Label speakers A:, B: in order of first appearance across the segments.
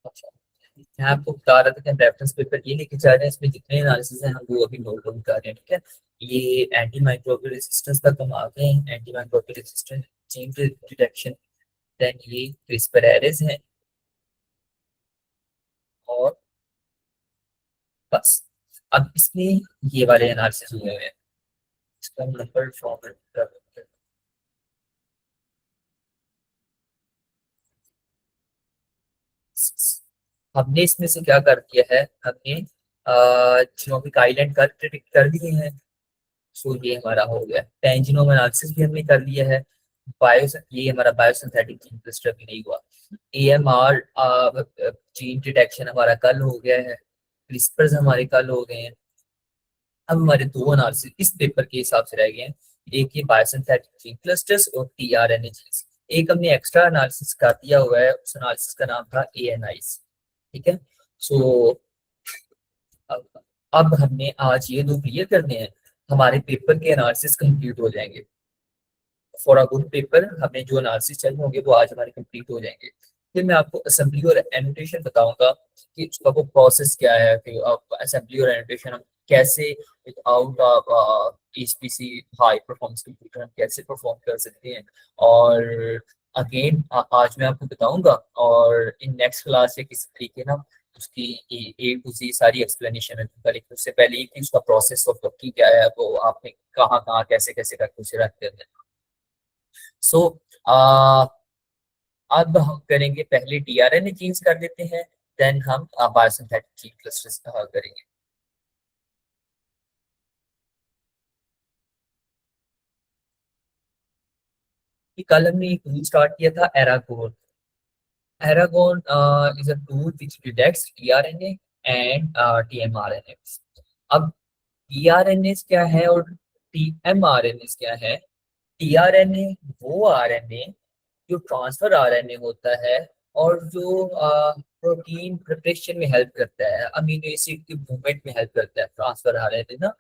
A: अच्छा, मैं आपको बता रहा था कि हम रेफरेंस पेपर ये लेके जा रहे हैं, इसमें जितने एनालिसिस हैं हम वो अभी नोट डाउन कर रहे हैं, ठीक है। ये एंटी माइक्रोबियल रेजिस्टेंस तक हम आ गए हैं, anti microbial resistance, gene detection, then ये क्रिस्पर एरेज है, और बस अब इसमें ये वाले एनालिसिस हुए हैं। इसका नंबर फॉर्मेट कर देते हैं। हमने इसमें से क्या कर दिया है, हमने जिनोमिक आइलैंड कर प्रिडिक्ट कर दिए हैं। सो ये हमारा हो गया, टेंजिनोम एनालिसिस भी हमने कर लिया है। बायो, ये हमारा बायोसिंथेटिक जीन क्लस्टर भी नहीं हुआ। एएमआर जीन डिटेक्शन हमारा कल हो गया है, क्रिस्पर्स हमारे कल हो गए हैं। अब हमारे दो एनालिसिस इस पेपर के हिसाब से रह गए हैं, एक ये बायोसिंथेटिक जीन क्लस्टर्स और टीआरएनए जीन्स। एक हमने एक्स्ट्रा एनालिसिस कर दिया हुआ है, उस एनालिसिस का नाम था एएनआईस, ठीक है। सो अब हमने आज ये दो क्लियर करने हैं, हमारे पेपर के एनालिसिस कंप्लीट हो जाएंगे। फॉर अ गुड पेपर हमें जो एनालिसिस चाहिए होंगे वो आज हमारे कंप्लीट हो जाएंगे। फिर मैं आपको असेंबली और एनोटेशन बताऊंगा कि उसका वो प्रोसेस क्या है, कि असेंबली और एनोटेशन हम कैसे without HPC high performance computer हम कैसे परफॉर्म कर सकते हैं। और अगेन आज मैं आपको बताऊंगा, और इन नेक्स्ट क्लास से किसी तरीके ना उसकी ए टू ज़ेड सारी एक्सप्लेनेशन है दूंगा। लेकिन उससे पहले ही कि उसका प्रोसेस ऑफ वर्किंग क्या है, वो आपने कहाँ कहाँ कैसे कैसे करके उसे रखते हैं। सो अब हम करेंगे, पहले डीआरएनए जीन्स कर लेते हैं, देन हम बायोसिंथेटिक जीन क्लस्टर्स करेंगे। कि कल हमने एक टूल स्टार्ट किया था, Aragorn. Aragorn is a tool which detects tRNA and tmRNA. अब टीआरएनए क्या है और टीएमआरएनए क्या है? टीआरएनए वो आरएनए जो ट्रांसफर आरएनए होता है, और जो प्रोटीन प्रिपरेशन में हेल्प करता है, अमीनो एसिड के मूवमेंट में हेल्प करता है, ट्रांसफर आरएनए ना।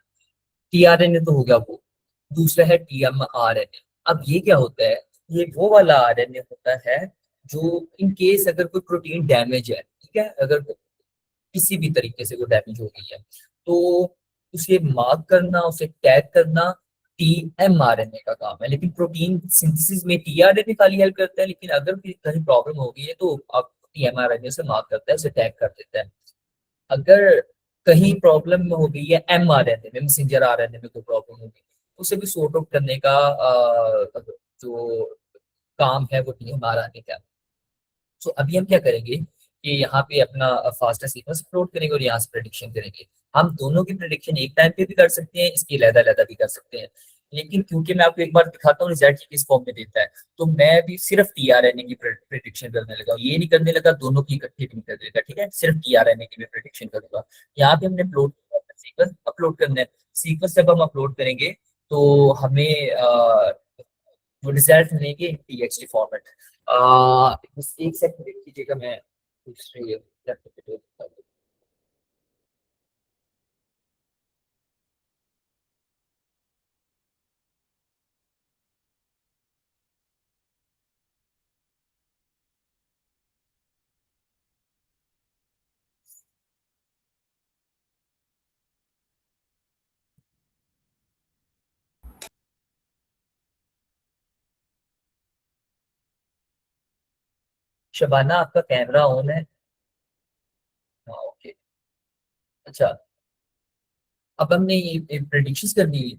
A: टीआरएनए तो हो गया वो। दूसरा है टीएमआरएनए। अब ये क्या होता है? ये वो वाला आरएनए होता है जो इन केस अगर कोई प्रोटीन डैमेज है, ठीक है, अगर किसी भी तरीके से वो डैमेज हो गई है, तो उसे मार्क करना, उसे टैग करना टीएमआरएनए का काम है। लेकिन प्रोटीन सिंथेसिस में टीआरएनए खाली हेल्प करता है, लेकिन अगर कहीं प्रॉब्लम हो गई है तो आप टीएमआरएनए से मार्क करता है, उसे टैग कर देता है। अगर कहीं प्रॉब्लम हो गई है एमआरएनए में, मैसेंजर आरएनए में कोई प्रॉब्लम हो गई, उसे भी सॉर्ट आउट करने का जो काम है वो टीएमआरएनए का। सो अभी हम क्या करेंगे कि यहाँ पे अपना फास्टर सीक्वेंस अपलोड करेंगे और यहाँ से प्रेडिक्शन करेंगे। हम दोनों की प्रेडिक्शन एक टाइम पे भी कर सकते हैं, इसकी अलग-अलग भी कर सकते हैं। लेकिन क्योंकि मैं आपको एक बार दिखाता हूँ रिजल्ट किस फॉर्म में देता है, तो मैं भी सिर्फ टीआरएनए की प्रेडिक्शन करने लगा, ये नहीं करने लगा दोनों की इकट्ठी नहीं करने लगा, ठीक है, सिर्फ टीआरएनए की भी प्रेडिक्शन करूंगा। यहाँ पे हमने अपलोड सीक्वेंस अपलोड करना है। सीक्वेंस जब हम अपलोड करेंगे तो हमें वो रिजल्ट मिलेंगे टीएक्सटी फॉर्मेट। बस एक सेकंड वेट कीजिएगा, मैं दूसरे लैपटॉप पे देखता हूँ। शबाना आपका कैमरा ऑन है? हाँ, ओके। अच्छा, अब हमने ये प्रेडिक्शंस करनी है।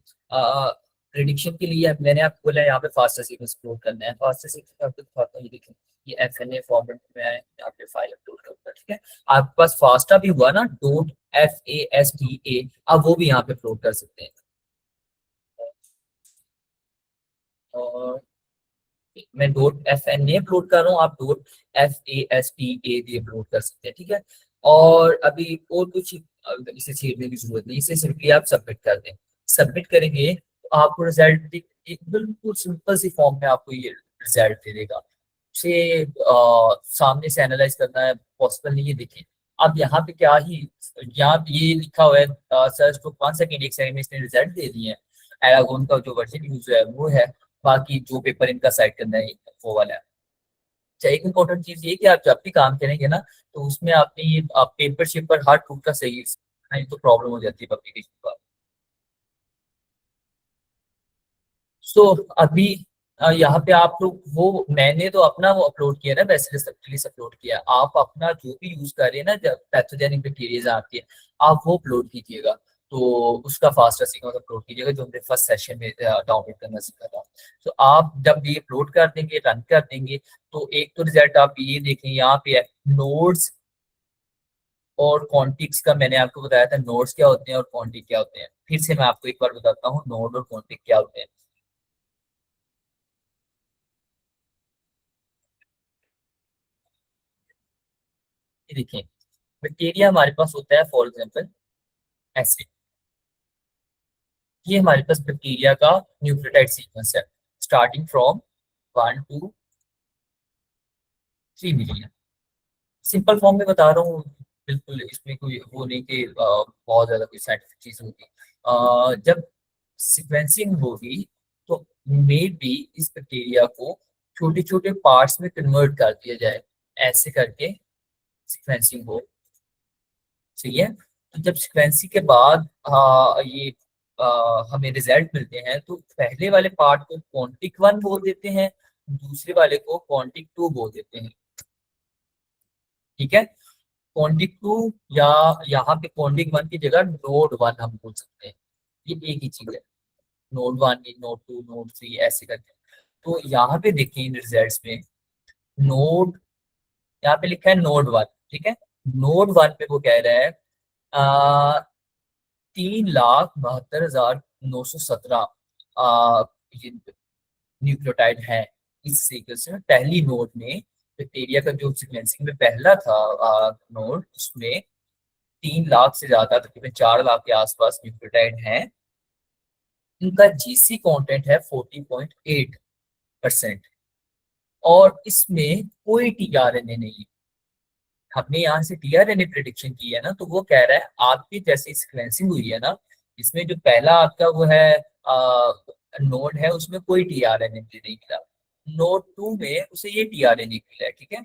A: प्रेडिक्शन के लिए मैंने आपको बोला यहाँ पे फास्टर सीक्वेंस अपलोड करना है। फास्टर सीक्वेंस आपको दिखाता हूँ, ये देखें, ये एफएनए फॉर्मेट में है, यहाँ पे फाइल अपलोड करूंगा, ठीक है। आपके पास फास्टा भी हुआ ना, डॉट FASTA, आप वो भी यहाँ पे अपलोड कर सकते हैं। और मैं डॉट FNA अपलोड कर रहा हूँ, आप डॉट FASTA भी अपलोड कर सकते हैं, ठीक है। और अभी और कुछ इसे छेड़ने की जरूरत नहीं, इसे सिंपली आप सबमिट कर दें। सबमिट करेंगे तो आपको रिजल्ट एक बिल्कुल सिंपल सी फॉर्म में आपको ये रिजल्ट दे देगा। उसे सामने से एनालाइज करना है पॉसिबल नहीं है, देखिए। अब यहाँ पे क्या ही, यहाँ पे ये लिखा हुआ है सर्च टू 5 सेकेंड, 1 सेकंड में इसने रिजल्ट दे दिए हैं। एरागोन का जो वर्जन यूज है वो है, बाकी जो पेपर इनका साइड करना है वो वाला है। अच्छा, एक इम्पोर्टेंट चीज ये कि आप जब भी काम करेंगे ना, तो उसमें आपने ये पेपर शेपर हर टूट का सही, नहीं तो प्रॉब्लम हो जाती है पब्लिकेशन का। सो अभी यहाँ पे आप लोग वो, मैंने तो अपना वो अपलोड किया ना, बैसिलस सबटिलिस अपलोड किया। आप अपना जो भी यूज कर रहे हैं ना, जब पैथोजेनिक बैक्टीरिया आती है, आप वो अपलोड कीजिएगा। तो उसका फास्टर सीक्वेंस अपलोड कीजिएगा, जो हमने फर्स्ट सेशन में डाउनलोड करना सीखा था। तो आप जब ये अपलोड कर देंगे, रन कर देंगे, तो एक तो रिजल्ट आप ये देखें, यहाँ पे है नोड्स और कॉन्टिक्स का। मैंने आपको बताया था नोड्स क्या होते हैं और कॉन्टिक क्या होते हैं। फिर से मैं आपको एक बार बताता हूँ नोड और कॉन्टिक क्या होते हैं। ये देखिए, बैक्टीरिया हमारे पास होता है फॉर एग्जाम्पल एसिड। ये हमारे पास बैक्टीरिया का न्यूक्लियोटाइड सीक्वेंस है, starting from 1 to 3 million. Simple form में बता रहा हूँ, बिल्कुल इसमें कोई वो नहीं कि बहुत ज्यादा कोई साइंटिफिक चीज होगी। जब सिक्वेंसिंग होगी, तो मे बी इस बैक्टीरिया को छोटे छोटे पार्ट्स में कन्वर्ट कर दिया जाए, ऐसे करके सिक्वेंसिंग हो। सही है। तो जब सिक्वेंसिंग के बाद ये हमें रिजल्ट मिलते हैं, तो पहले वाले पार्ट को क्वांटिक 1 बोल देते हैं, दूसरे वाले को क्वांटिक 2 बोल देते हैं। ठीक है। क्वांटिक 2, या यहाँ पे क्वांटिक 1 की जगह नोड 1 हम बोल सकते हैं। ये एक ही चीज है, नोड 1, नोड 2, नोड 3 ऐसे करके। तो यहाँ पे देखिए इन रिजल्ट्स में, नोड, यहाँ पे लिखा है नोड 1। ठीक है। नोड 1 पे वो कह रहा है 3,72,917 न्यूक्लियोटाइड है इस सीक्वेंस में। पहली नोड में बैक्टीरिया का जो सीक्वेंसिंग में पहला था नोड, उसमें 3 लाख से ज्यादा, तकरीबन 4 लाख के आसपास न्यूक्लियोटाइड हैं। इनका जीसी कंटेंट है 40.8%। और इसमें कोई टीआरएनए नहीं है। हमने यहाँ से टीआरएनए प्रिडिक्शन की है ना, तो वो कह रहा है आपकी जैसी सीक्वेंसिंग हुई है ना, इसमें जो पहला आपका वो है नोड है, उसमें कोई टीआरएनए नहीं मिला। नोड 2 में उसे ये टीआरएनए मिला है। ठीक है।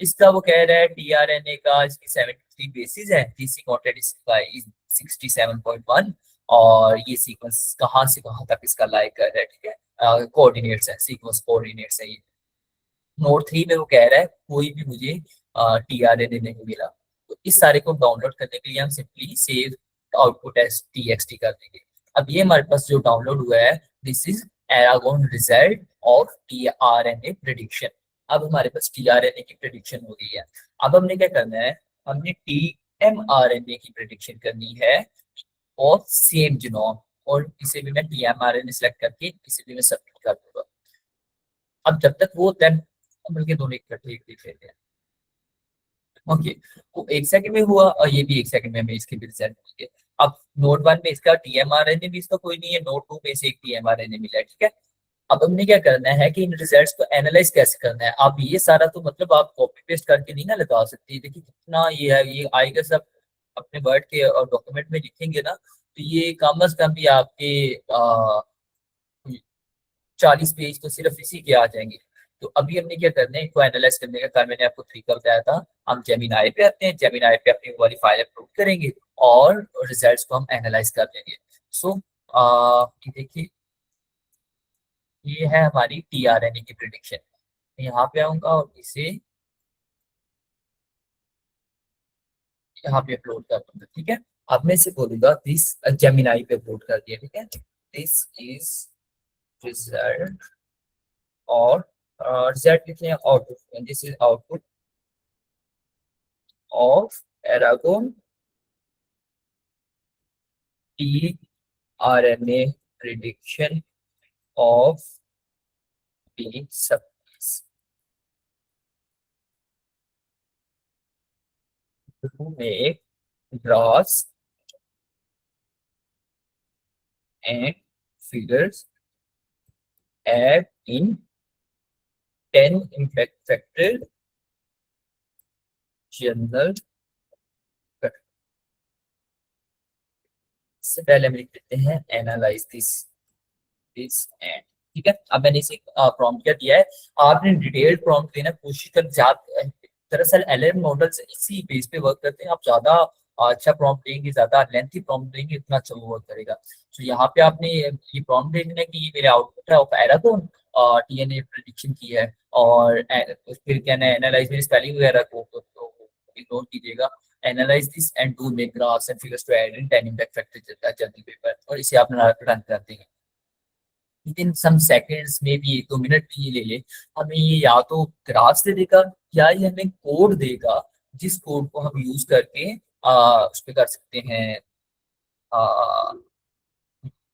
A: इसका वो कह रहा है टीआरएनए का इसकी 73 बेसिस है, जीसी कंटेंट इसका 67.1। और ये सीक्वेंस कहाँ से कहाँ तक इसका लाई कर रहा है। ठीक है। कोऑर्डिनेट्स है, सीक्वेंस कोऑर्डिनेट्स है ये। नोट 3 में वो कह रहा है कोई भी मुझे टीआरएनए नहीं मिला। तो इस सारे को डाउनलोड करने के लिए हम simply save output as TXT कर देंगे। अब ये हमारे पास जो डाउनलोड हुआ है, this is Aragorn result of tRNA prediction. अब हमारे पास टीआरएनए की प्रिडिक्शन हो गई है। अब हमने क्या करना है, हमने टीएमआरएनए की प्रिडिक्शन करनी है, और सेम जीनोम। और इसे भी मैं टीएमआरएनए सेलेक्ट करके इसे भी मैं सबमिट कर दूंगा। अब जब तक वो देन बल्कि दोनों इकट्ठे एक देख लेते हैं। ओके। तो 1 सेकंड में हुआ, और ये भी 1 सेकंड में हमें इसके भी रिजल्ट मिल गए। अब नोट 1 में इसका टीएमआरएनए भी इसका कोई नहीं है, नोट 2 में से एक टीएमआरएनए मिला है। ठीक है। अब हमने क्या करना है कि इन रिजल्ट्स को एनालाइज कैसे करना है। अब ये सारा तो मतलब आप कॉपी पेस्ट करके नहीं ना लगा सकते। देखिए कितना ये है, ये आएगा सब अपने वर्ड के और डॉक्यूमेंट में लिखेंगे ना, तो ये कम अज कम भी आपके 40 पेज तो सिर्फ इसी के आ जाएंगे। तो अभी हमने क्या करना है, इनको एनालाइज करने का, कल मैंने आपको तरीका बताया था। हम जेमिनाई पे आते हैं, जेमिनाई पे अपनी वो वाली फाइल अपलोड करेंगे, और रिजल्ट्स को हम एनालाइज कर लेंगे। सो देखिए, ये है हमारी टीआरएनए की प्रिडिक्शन। यहाँ पे आऊंगा और इसे यहाँ पे अपलोड कर दूंगा। ठीक है। अब मैं इसे बोलूंगा दिस, जेमिनाई पे अपलोड कर दिया। ठीक है। दिस इज रिजल्ट, और रिजल्ट लिखते हैं output, this is output of Aragorn tRNA prediction of the substance to make graphs and figures add in 10 infected journal। इससे पहले हम लिख देते हैं एनालाइज दिस एंड ठीक है, अब मैंने इसे प्रॉम्प्ट क्या दिया है, आपने डिटेल्ड प्रॉम्प्ट देना कोशिश कर दरअसल एलएम मॉडल्स इसी बेस पे वर्क करते हैं, आप ज्यादा अच्छा प्रॉम्प्ट देंगे, ज्यादा लेंथी प्रॉम्प्ट देंगे, उतना अच्छा वो वर्क करेगा। तो यहाँ पे आपने ये प्रॉम्प्ट दे देना कि ये मेरे आउटपुट है ऑफ एरागोन, टीएनए प्रेडिक्शन की है, और फिर क्या है, एनालाइज मेरी स्पेलिंग वगैरह को तो इग्नोर कीजिएगा। Analyse this and do make graphs and figures to add in 10 impact factor जल्दी पेपर, और इसे आप रन कर देंगे विद इन सम सेकेंड्स में भी, 1-2 मिनट भी ये ले ले। हमें ये या तो ग्राफ्स दे देगा, या ये हमें कोड देगा, जिस कोड को हम यूज करके उस पे कर सकते हैं,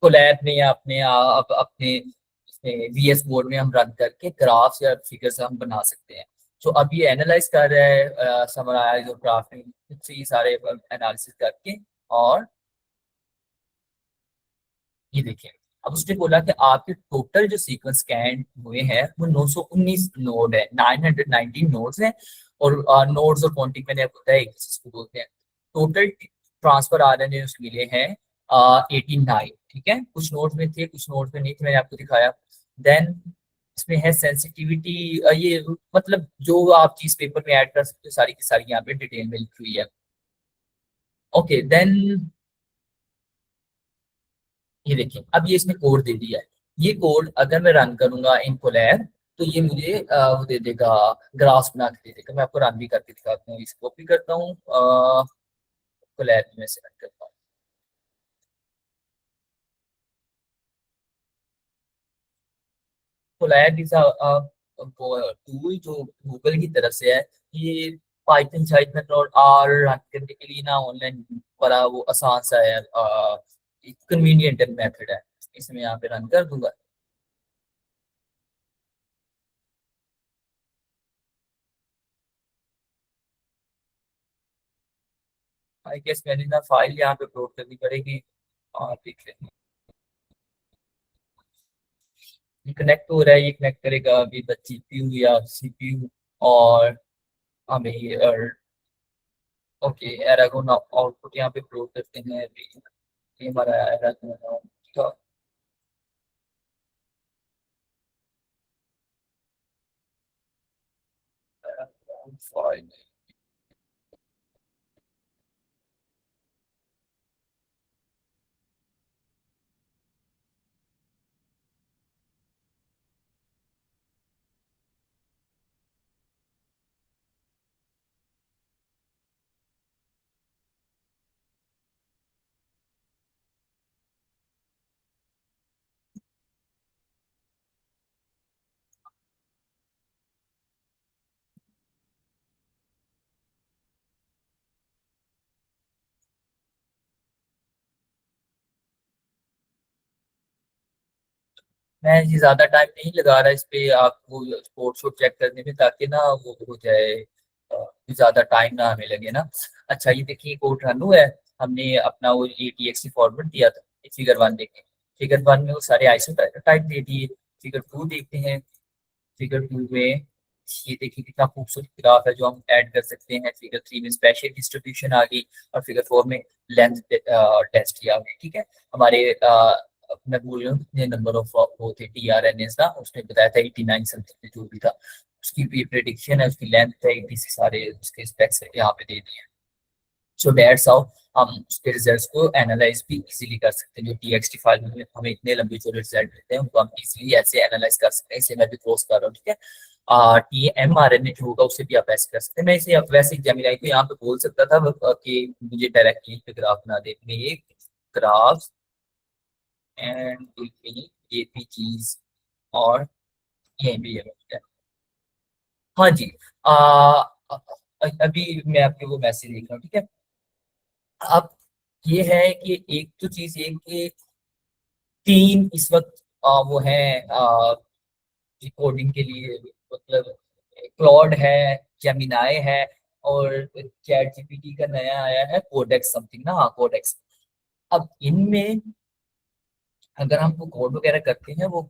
A: कोलैब में या अपने वीएस कोड में हम रन करके ग्राफ्स या फिगर्स हम बना सकते हैं। तो अब ये एनालाइज कर रहा है, समराइज और ग्राफिंग से ये सारे एनालिसिस करके, और ये देखिए, अब उसने बोला कि आपके टोटल जो सीक्वेंस स्कैन हुए हैं वो 919 नोड है, 919 नोड्स हैं, और नोड्स और काउंटिंग मैंने आपको बताया, एक चीज को बोलते हैं। टोटल ट्रांसफर आरएनए मिले हैं 89, ठीक है, कुछ नोड्स में थे, कुछ नोड्स में नहीं थे, मैंने आपको दिखाया। देन इसमें है सेंसिटिविटी, ये मतलब जो आप चीज पेपर में ऐड कर सकते हो सारी की सारी यहाँ पे डिटेल में लिखी हुई है। ओके देन ये देखिए, अब ये इसने कोड दे दिया है। ये कोड अगर मैं रन करूंगा इन कोलैब, तो ये मुझे वो दे देगा, ग्राफ्स बना के दे देगा। मैं आपको रन भी करके दिखाता हूँ, इसको कॉपी करता हूँ, कोलैब में से रन करता हूँ। कोलैब इज टूल जो गूगल की तरफ से है। ये पाइथन शाइथन और आर रन करने के लिए ना ऑनलाइन बड़ा वो आसान सा है, कन्वीनियंट मेथड है। इसमें यहाँ पे रन कर दूंगा। आई गेस मैंने ना फाइल यहाँ पे अपलोड करनी पड़ेगी, और देख लेते हैं। ये कनेक्ट हो रहा है, ये कनेक्ट करेगा अभी द जीपीयू या सीपीयू, और हमें ये ओके एरागोन आउटपुट यहाँ पे अपलोड करते हैं अभी। ये हमारा एरागोन आउटपुट फाइल। मैं ये ज्यादा टाइम नहीं लगा रहा इस पे आपको स्पोर्ट शोट चेक करने में, ताकि ना वो हो जाए, ज्यादा टाइम ना हमें लगे ना। अच्छा ये देखिए, कोड रन हुआ है। हमने अपना वो ATXT फॉर्मेट दिया था, फिगर 1 देखें। फिगर 1 में वो सारे आइसो टाइप दे दिए। फिगर 2 देखते हैं। फिगर 2 में ये देखिए कितना खूबसूरत ग्राफ है जो हम ऐड कर सकते हैं। फिगर 3 में स्पेशल डिस्ट्रीब्यूशन आ गई, और फिगर 4 में लेंथ टेस्ट आ गई, ठीक है। हमारे मैं बोल रहा हूँ कितने नंबर ऑफ वो थे TRNAs ना, उसने बताया था 89 समथिंग जो भी था। उसकी भी प्रेडिक्शन है, उसकी लेंथ है 80 से, सारे उसके स्पेक्स यहाँ पे दे दिए हैं। सो दैट्स हाउ हम उसके रिजल्ट्स को एनालाइज भी इजीली कर सकते हैं। जो TXT फाइल में हमें इतने लंबे जो रिजल्ट मिलते हैं उनको हम इजीली ऐसे एनालाइज कर सकते हैं। इसे मैं भी क्लोज कर रहा हूँ, ठीक है। TMRNA जो होगा उसे भी आप ऐसे कर सकते हैं। मैं इसे अब वैसे जेमिनाई को यहाँ पे बोल सकता था कि मुझे डायरेक्टली पे ग्राफ बना दे, ये ग्राफ एंड ये भी चीज, और ये भी है। हाँ जी। अभी मैं आपके वो मैसेज देख रहा हूँ, ठीक है। अब ये है कि एक तो चीज ये कि 3 इस वक्त वो है रिकॉर्डिंग के लिए, मतलब क्लॉड है, जेमिनाई है, और चैट जीपीटी का नया आया है कोडेक्स समथिंग ना, हाँ कोडेक्स। अब इनमें अगर हम वो कोड वगैरह करते हैं, वो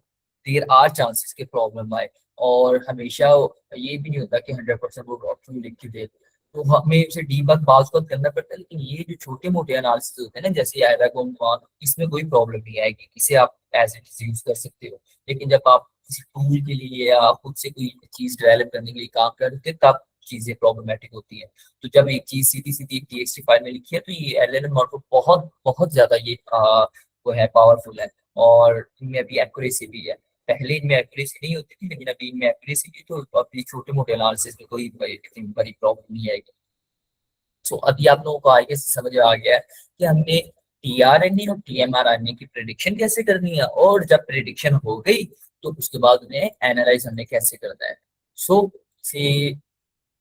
A: देर आर चांसेस के प्रॉब्लम आए, और हमेशा ये भी नहीं होता कि 100% वो डॉक्टर लिख के दे। तो हमें उसे डीबग बाज बात करना पड़ता है, लेकिन ये जो छोटे मोटे एनालिसिस होते हैं ना, जैसे एरागोन, इसमें कोई प्रॉब्लम नहीं आएगी, इसे आप एज इट इज यूज कर सकते हो। लेकिन जब आप किसी टूल के लिए या खुद से कोई चीज डेवलप करने के लिए काम करते हैं, तब चीजें प्रॉब्लमेटिक होती है। तो जब एक चीज सीधी सीधी एक टीएक्सटी फाइल में लिखी है, तो ये एलएलएम मॉडल बहुत बहुत ज्यादा ये वो है, पावरफुल है। और इनमें अभी एक्यूरेसी भी है। पहले इनमें एक्यूरेसी नहीं होती थी, लेकिन अभी इनमें एक्यूरेसी भी, तो अभी छोटे मोटे एनालिसिस में कोई इतनी बड़ी प्रॉब्लम नहीं आएगी। सो अभी आप लोगों को आगे से समझ आ गया है कि हमने टीआरएनए और टीएमआरएनए की प्रिडिक्शन कैसे करनी है, और जब प्रिडिक्शन हो गई तो उसके बाद उन्हें एनालाइज हमने कैसे करना है। सो से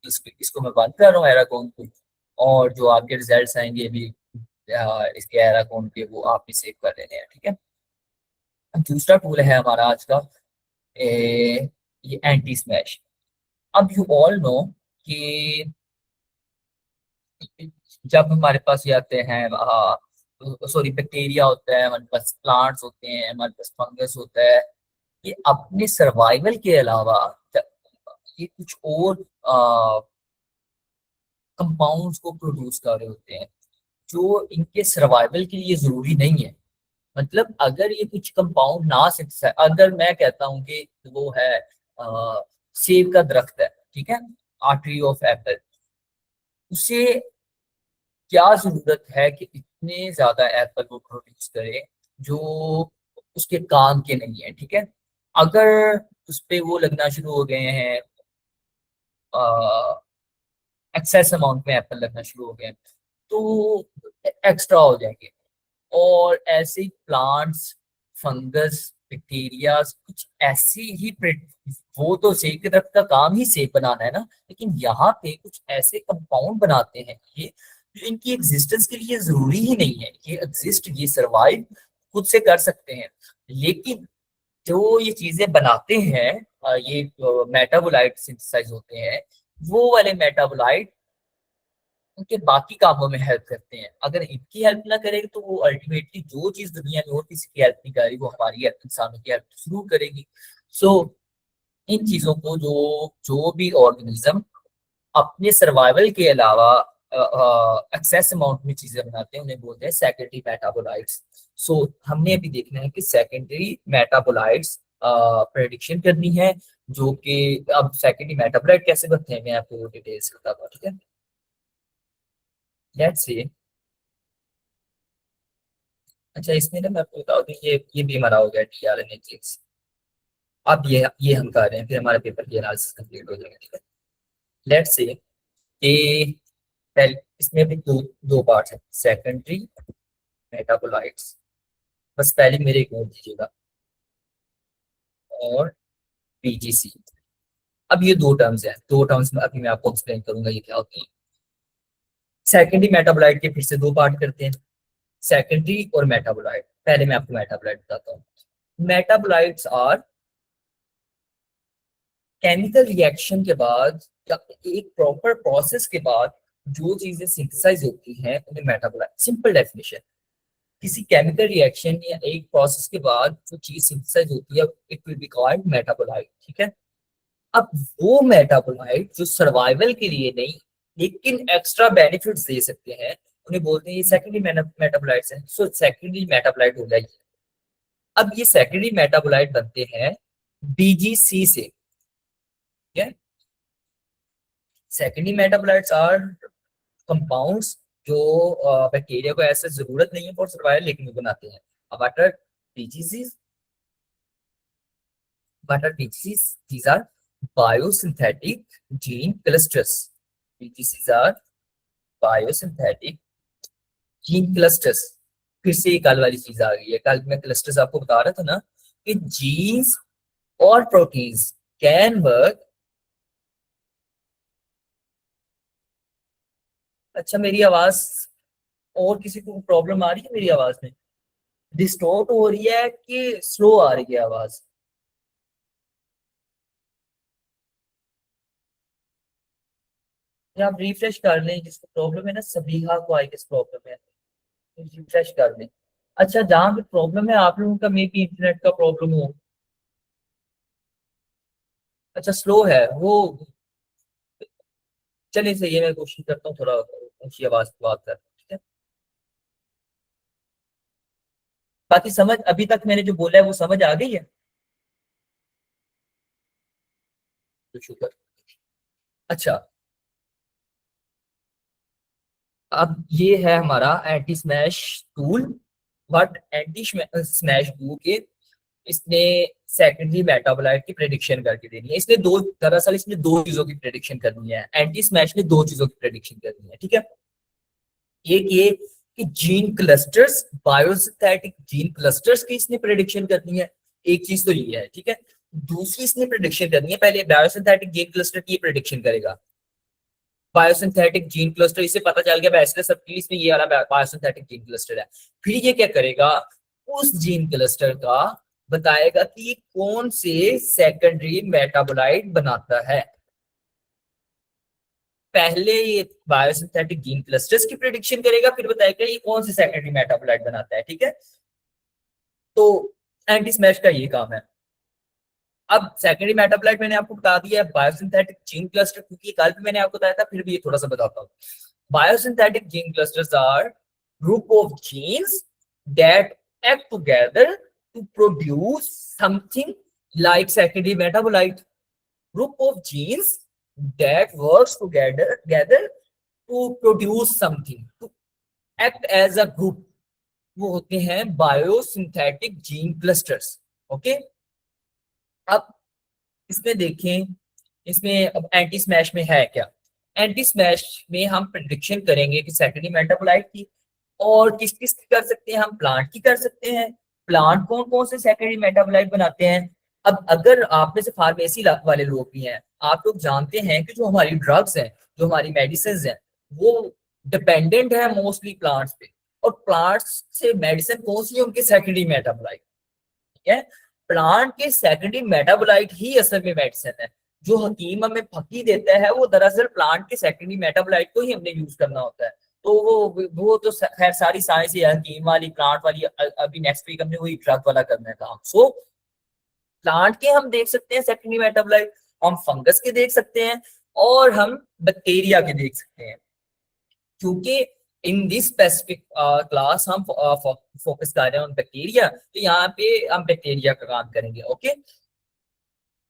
A: इसको मैं बंद कर रहा हूँ एरागोन को, और जो आपके रिजल्ट्स आएंगे अभी इसके एरागोन के, वो आप भी सेव कर लेने हैं, ठीक है। दूसरा टूल है हमारा आज का, ये एंटी स्मैश। अब यू ऑल नो कि जब हमारे पास ये आते हैं, सॉरी, बैक्टीरिया होता है हमारे पास, प्लांट्स होते हैं हमारे पास, फंगस होता है, ये अपने सर्वाइवल के अलावा ये कुछ और कंपाउंड्स को प्रोड्यूस कर रहे होते हैं, जो इनके सर्वाइवल के लिए जरूरी नहीं है। मतलब अगर ये कुछ कंपाउंड ना सिंथेसाइज, अगर मैं कहता हूँ कि वो है सेब का दरख्त है, ठीक है, आ ट्री ऑफ एप्पल, उसे क्या जरूरत है कि इतने ज्यादा एप्पल वो प्रोड्यूस करे जो उसके काम के नहीं है, ठीक है। अगर उस पे वो लगना शुरू हो गए हैं, एक्सेस अमाउंट में एप्पल लगना शुरू हो गए हैं, तो एक्स्ट्रा हो जाएंगे। और ऐसे ही प्लांट्स, फंगस, बैक्टीरिया, कुछ ऐसी ही वो तो सेब के दरख्त का काम ही सेब बनाना है ना, लेकिन यहाँ पे कुछ ऐसे कंपाउंड बनाते हैं ये, जो इनकी एग्जिस्टेंस के लिए जरूरी ही नहीं है, ये एग्जिस्ट, ये सरवाइव खुद से कर सकते हैं। लेकिन जो ये चीजें बनाते हैं, ये मेटाबोलाइट सिंथेसाइज होते हैं, वो वाले मेटाबोलाइट उनके बाकी कामों में हेल्प करते हैं। अगर इनकी हेल्प ना करेगी, तो वो अल्टीमेटली जो चीज दुनिया में और किसी की हेल्प नहीं करेगी, वो हमारी हेल्प, इंसानों की हेल्प जरूर करेगी। सो इन चीजों को, जो जो भी ऑर्गेनिज्म अपने सर्वाइवल के अलावा एक्सेस अमाउंट में चीजें बनाते हैं, उन्हें बोलते हैं सेकेंडरी मेटाबोलाइट्स। सो हमने अभी देखना है कि सेकेंडरी मेटाबोलाइट्स प्रेडिक्शन करनी है, जो कि अब सेकेंडरी मेटाबोलाइट कैसे बनते हैं मैं आपको डिटेल्स बताता हूँ, ठीक है। लेट्स सी, अच्छा इसमें ना मैं आपको बता दूं, ये भी हमारा हो गया टीआरएनए जीन्स। अब ये हम कर रहे हैं, फिर हमारे पेपर की एनालिसिस कंप्लीट हो जाएगा, ठीक है। लेट्स से ए, पहले इसमें भी दो पार्ट्स हैं, सेकेंडरी मेटाबोलाइट्स, बस पहले मेरे इग्नोर दीजिएगा, और पीजीसी। अब ये दो टर्म्स हैं, दो टर्म्स में अभी मैं आपको एक्सप्लेन करूंगा ये क्या होती है। सेकेंडरी मेटाबोलाइट के फिर से दो पार्ट करते हैं, सेकेंडरी और मेटाबोलाइट। पहले मैं आपको मेटाबोलाइट बताता हूँ। मेटाबोलाइट्स आर केमिकल रिएक्शन के बाद या एक प्रॉपर प्रोसेस के बाद जो चीजें सिंथेसाइज होती हैं, उन्हें मेटाबोलाइट, सिंपल डेफिनेशन। किसी केमिकल रिएक्शन या एक प्रोसेस के बाद जो चीज सिंथेसाइज होती है, it will be called metabolite, ठीक है। अब वो मेटाबोलाइट जो सर्वाइवल के लिए नहीं, लेकिन एक्स्ट्रा बेनिफिट्स दे सकते हैं, उन्हें बोलते हैं ये सेकेंडरी मेटाबोलाइट्स हैं। सो सेकेंडरी मेटाबोलाइट हो जाएगी। अब ये सेकेंडरी मेटाबोलाइट बनते हैं बीजीसी से, ठीक है। सेकेंडरी मेटाबोलाइट्स आर कंपाउंड्स जो बैक्टीरिया को ऐसे जरूरत नहीं है फॉर सर्वाइवल, लेकिन वो बनाते हैं। अब बीजीसीज, BGCs, these are biosynthetic gene clusters. BGCs are biosynthetic gene clusters. फिर से एक कल वाली चीज आ गई है, कल मैं क्लस्टर्स आपको बता रहा था ना, कि जीन्स और प्रोटीन्स कैन वर्क। अच्छा मेरी आवाज, और किसी को प्रॉब्लम आ रही है मेरी आवाज में? डिस्टॉर्ट हो रही है कि स्लो आ रही है आवाज? या आप रिफ्रेश कर लें, जिसको प्रॉब्लम है ना, सबीहा को आई गेस प्रॉब्लम है, रिफ्रेश कर लें। अच्छा जहाँ पे प्रॉब्लम है आप लोगों का, मे बी इंटरनेट का प्रॉब्लम हो। अच्छा स्लो है वो, चलिए सही है, मैं कोशिश करता हूँ थोड़ा ऊंची आवाज में बात कर, ठीक है। बाकी समझ अभी तक मैंने जो बोला है वो समझ आ गई है? तो शुक्र। अच्छा, अब ये है हमारा anti smash tool. But anti smash tool के इसने सेकेंडरी मेटाबोलाइट की प्रेडिक्शन करके देनी है। इसने दो, दरअसल इसने दो चीजों की प्रेडिक्शन करनी है। एंटी स्मैश ने दो चीजों की प्रेडिक्शन करनी है, ठीक है। एक ये कि gene clusters, biosynthetic gene clusters की इसने प्रेडिक्शन करनी है। एक चीज तो ये है, ठीक है। दूसरी इसने प्रेडिक्शन करनी है, पहले बायोसिंथेटिक जीन क्लस्टर की प्रेडिक्शन करेगा। बायोसिंथेटिक जीन क्लस्टर, इसे पता चल गया बैसिलस सबटिलिस में ये वाला बायोसिंथेटिक जीन क्लस्टर है। फिर ये क्या करेगा, उस जीन क्लस्टर का बताएगा कि कौन से सेकेंडरी मेटाबोलाइट बनाता है। पहले ये बायोसिंथेटिक जीन क्लस्टर्स की प्रेडिक्शन करेगा, फिर बताएगा ये कौन से सेकेंडरी मेटाबोलाइट बनाता है, ठीक है। तो एंटी स्मैश का ये काम है। अब सेकेंडरी मेटाबोलाइट मैंने आपको बता दिया है, बायोसिंथेटिक जीन क्लस्टर, क्योंकि कल भी मैंने आपको बताया था, फिर भी ये थोड़ा सा बताता हूँ। Biosynthetic gene clusters are group of genes that act together to produce something like secondary metabolite. Group of genes that works together to produce something, to act as a group. वो होते हैं बायोसिंथेटिक जीन क्लस्टर्स। ओके, अब इसमें देखें, इसमें अब anti smash में है क्या। एंटी स्मैश में हम प्रिडिक्शन करेंगे कि सेकेंडरी मेटाबोलाइट की, और किस किस की कर सकते हैं, हम प्लांट की कर सकते हैं। प्लांट कौन कौन से सेकेंडरी मेटाबोलाइट बनाते हैं। अब अगर आप में से फार्मेसी वाले लोग भी हैं, आप लोग जानते हैं कि जो हमारी ड्रग्स हैं, जो हमारी मेडिसिन हैं, वो डिपेंडेंट है मोस्टली प्लांट्स पे। और प्लांट्स से मेडिसिन कौन सी है, उनके सेकेंडरी मेटाबोलाइट, ठीक है। प्लांट के सेकेंडरी मेटाबोलाइट ही असल में मेडिसिन है। जो हकीम हमें फकी देता है वो दरअसल प्लांट के सेकेंडरी मेटाबोलाइट को ही हमने यूज करना होता है। तो वो तो खैर सारी साइंस है, हकीम वाली, प्लांट वाली। अभी नेक्स्ट वीक हमने वही ड्रग वाला करना है काम। सो प्लांट के हम देख सकते हैं सेकेंडरी मेटाबोलाइट, हम फंगस के देख सकते हैं, और हम बैक्टीरिया के देख सकते हैं। क्योंकि इन दिस स्पेसिफिक क्लास हम फोकस कर रहे हैं ऑन बैक्टीरिया, तो यहाँ पे हम बैक्टीरिया का काम करेंगे। ओके,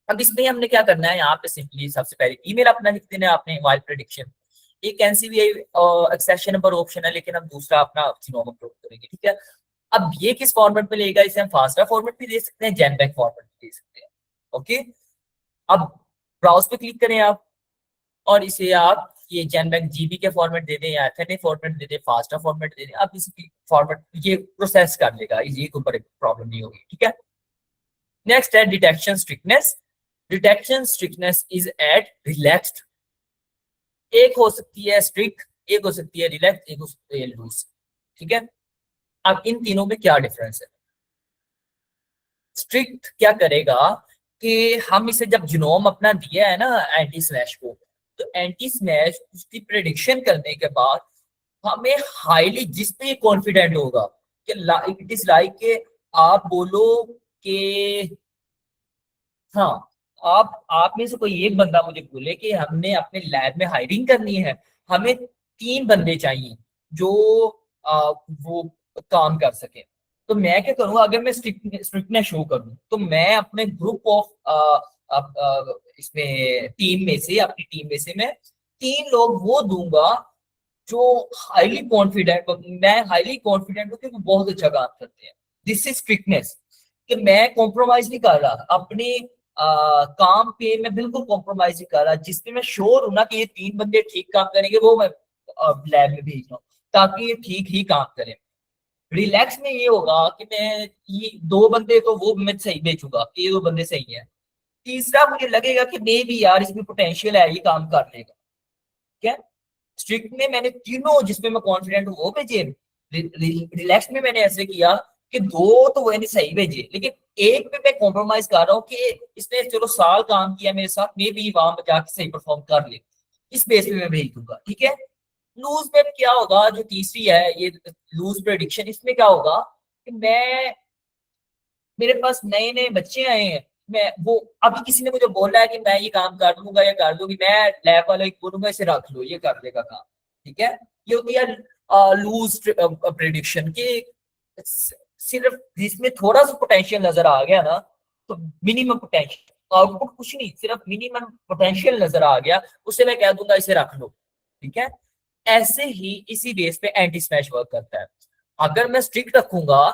A: अब इसमें हमने क्या करना है, यहाँ पे सिंपली सबसे पहले ईमेल अपना लिख देना है आपने, वाइल्ड प्रेडिक्शन। एक एनसीवीआई एक्सेशन नंबर ऑप्शन है, लेकिन हम दूसरा अपना सिनोम अपलोड करेंगे, ठीक है। अब ये किस फॉर्मेट में लेगा, इसे हम फास्टा फॉर्मेट भी दे सकते हैं, जेनबैक फॉर्मेट भी दे सकते हैं। ओके, अब ब्राउज पे क्लिक करें आप, और इसे आप ये जेनबैंक जीबी के फॉर्मेट दे दें या एफएनए फॉर्मेट दे दें, फास्टा फॉर्मेट दे दें, आप इसी फॉर्मेट ये प्रोसेस कर लेगा, ये कोई बड़ी प्रॉब्लम नहीं होगी, ठीक है। नेक्स्ट है detection strictness. Detection strictness is at relaxed. एक हो सकती है स्ट्रिक्ट, एक हो सकती है रिलैक्स, एक हो सकती है लूज, ठीक है। अब इन तीनों में क्या डिफरेंस है। स्ट्रिक्ट क्या करेगा कि हम इसे जब जीनोम अपना दिया है ना एंटी स्मैश को, तो एंटी स्मैश उसकी प्रेडिक्शन करने के बाद हमें हाईली, जिस पे कॉन्फिडेंट होगा कि इट इज लाइक के आप बोलो कि हाँ, आप में से कोई एक बंदा मुझे बोले कि हमने अपने लैब में हायरिंग करनी है, हमें 3 बंदे चाहिए जो वो काम कर सके। तो मैं क्या करूंगा, अगर मैं स्ट्रिक्टनेस शो करूँ, तो मैं अपने ग्रुप ऑफ इसमें टीम में से, अपनी टीम में से मैं 3 लोग वो दूंगा जो हाईली कॉन्फिडेंट, मैं हाईली कॉन्फिडेंट हूँ कि वो बहुत अच्छा काम करते हैं। दिस इज स्ट्रिक्टनेस, कि मैं कॉम्प्रोमाइज नहीं कर रहा अपने काम पे, मैं बिल्कुल कॉम्प्रोमाइज नहीं कर रहा। जिसपे मैं श्योर हूं ना कि ये 3 बंदे ठीक काम करेंगे, वो मैं लैब में भेज रहा हूँ ताकि ये ठीक ही काम करें। रिलैक्स में ये होगा कि मैं ये 2 बंदे तो वो मैं सही भेजूंगा कि ये 2 बंदे सही है, तीसरा मुझे लगेगा कि मे भी यार इसमें पोटेंशियल है, ये काम कर लेगा, क्या। स्ट्रिक्ट में मैंने तीनों जिसमें मैं कॉन्फिडेंट हूँ वो भेजे। रिलैक्स में मैंने ऐसे किया कि 2 तो मैंने सही भेजे, लेकिन एक पे मैं कॉम्प्रोमाइज कर रहा हूँ कि इसने चलो साल काम किया मेरे साथ, मे भी वहां पर जाके सही परफॉर्म कर ले, इस बेस पे मैं भेज दूंगा, ठीक है। लूज में क्या होगा, जो तीसरी है ये लूज प्रेडिक्शन, इसमें क्या होगा कि मैं, मेरे पास नए नए बच्चे आए हैं, मैं वो अभी किसी ने मुझे बोला है कि मैं ये काम कर दूंगा या कर दूंगी, मैं लैब वाले को बोलूंगा इसे रख लो, ये कर देगा काम। ठीक है, ये होती है लूज प्रिडिक्शन की। सिर्फ जिसमें थोड़ा सा पोटेंशियल नजर आ गया ना, तो मिनिमम पोटेंशियल, आउटपुट कुछ नहीं, सिर्फ मिनिमम पोटेंशियल नजर आ गया, उसे मैं कह दूंगा इसे रख लो। ठीक है, ऐसे ही इसी बेस पे एंटी स्मैश वर्क करता है। अगर मैं स्ट्रिक्ट रखूंगा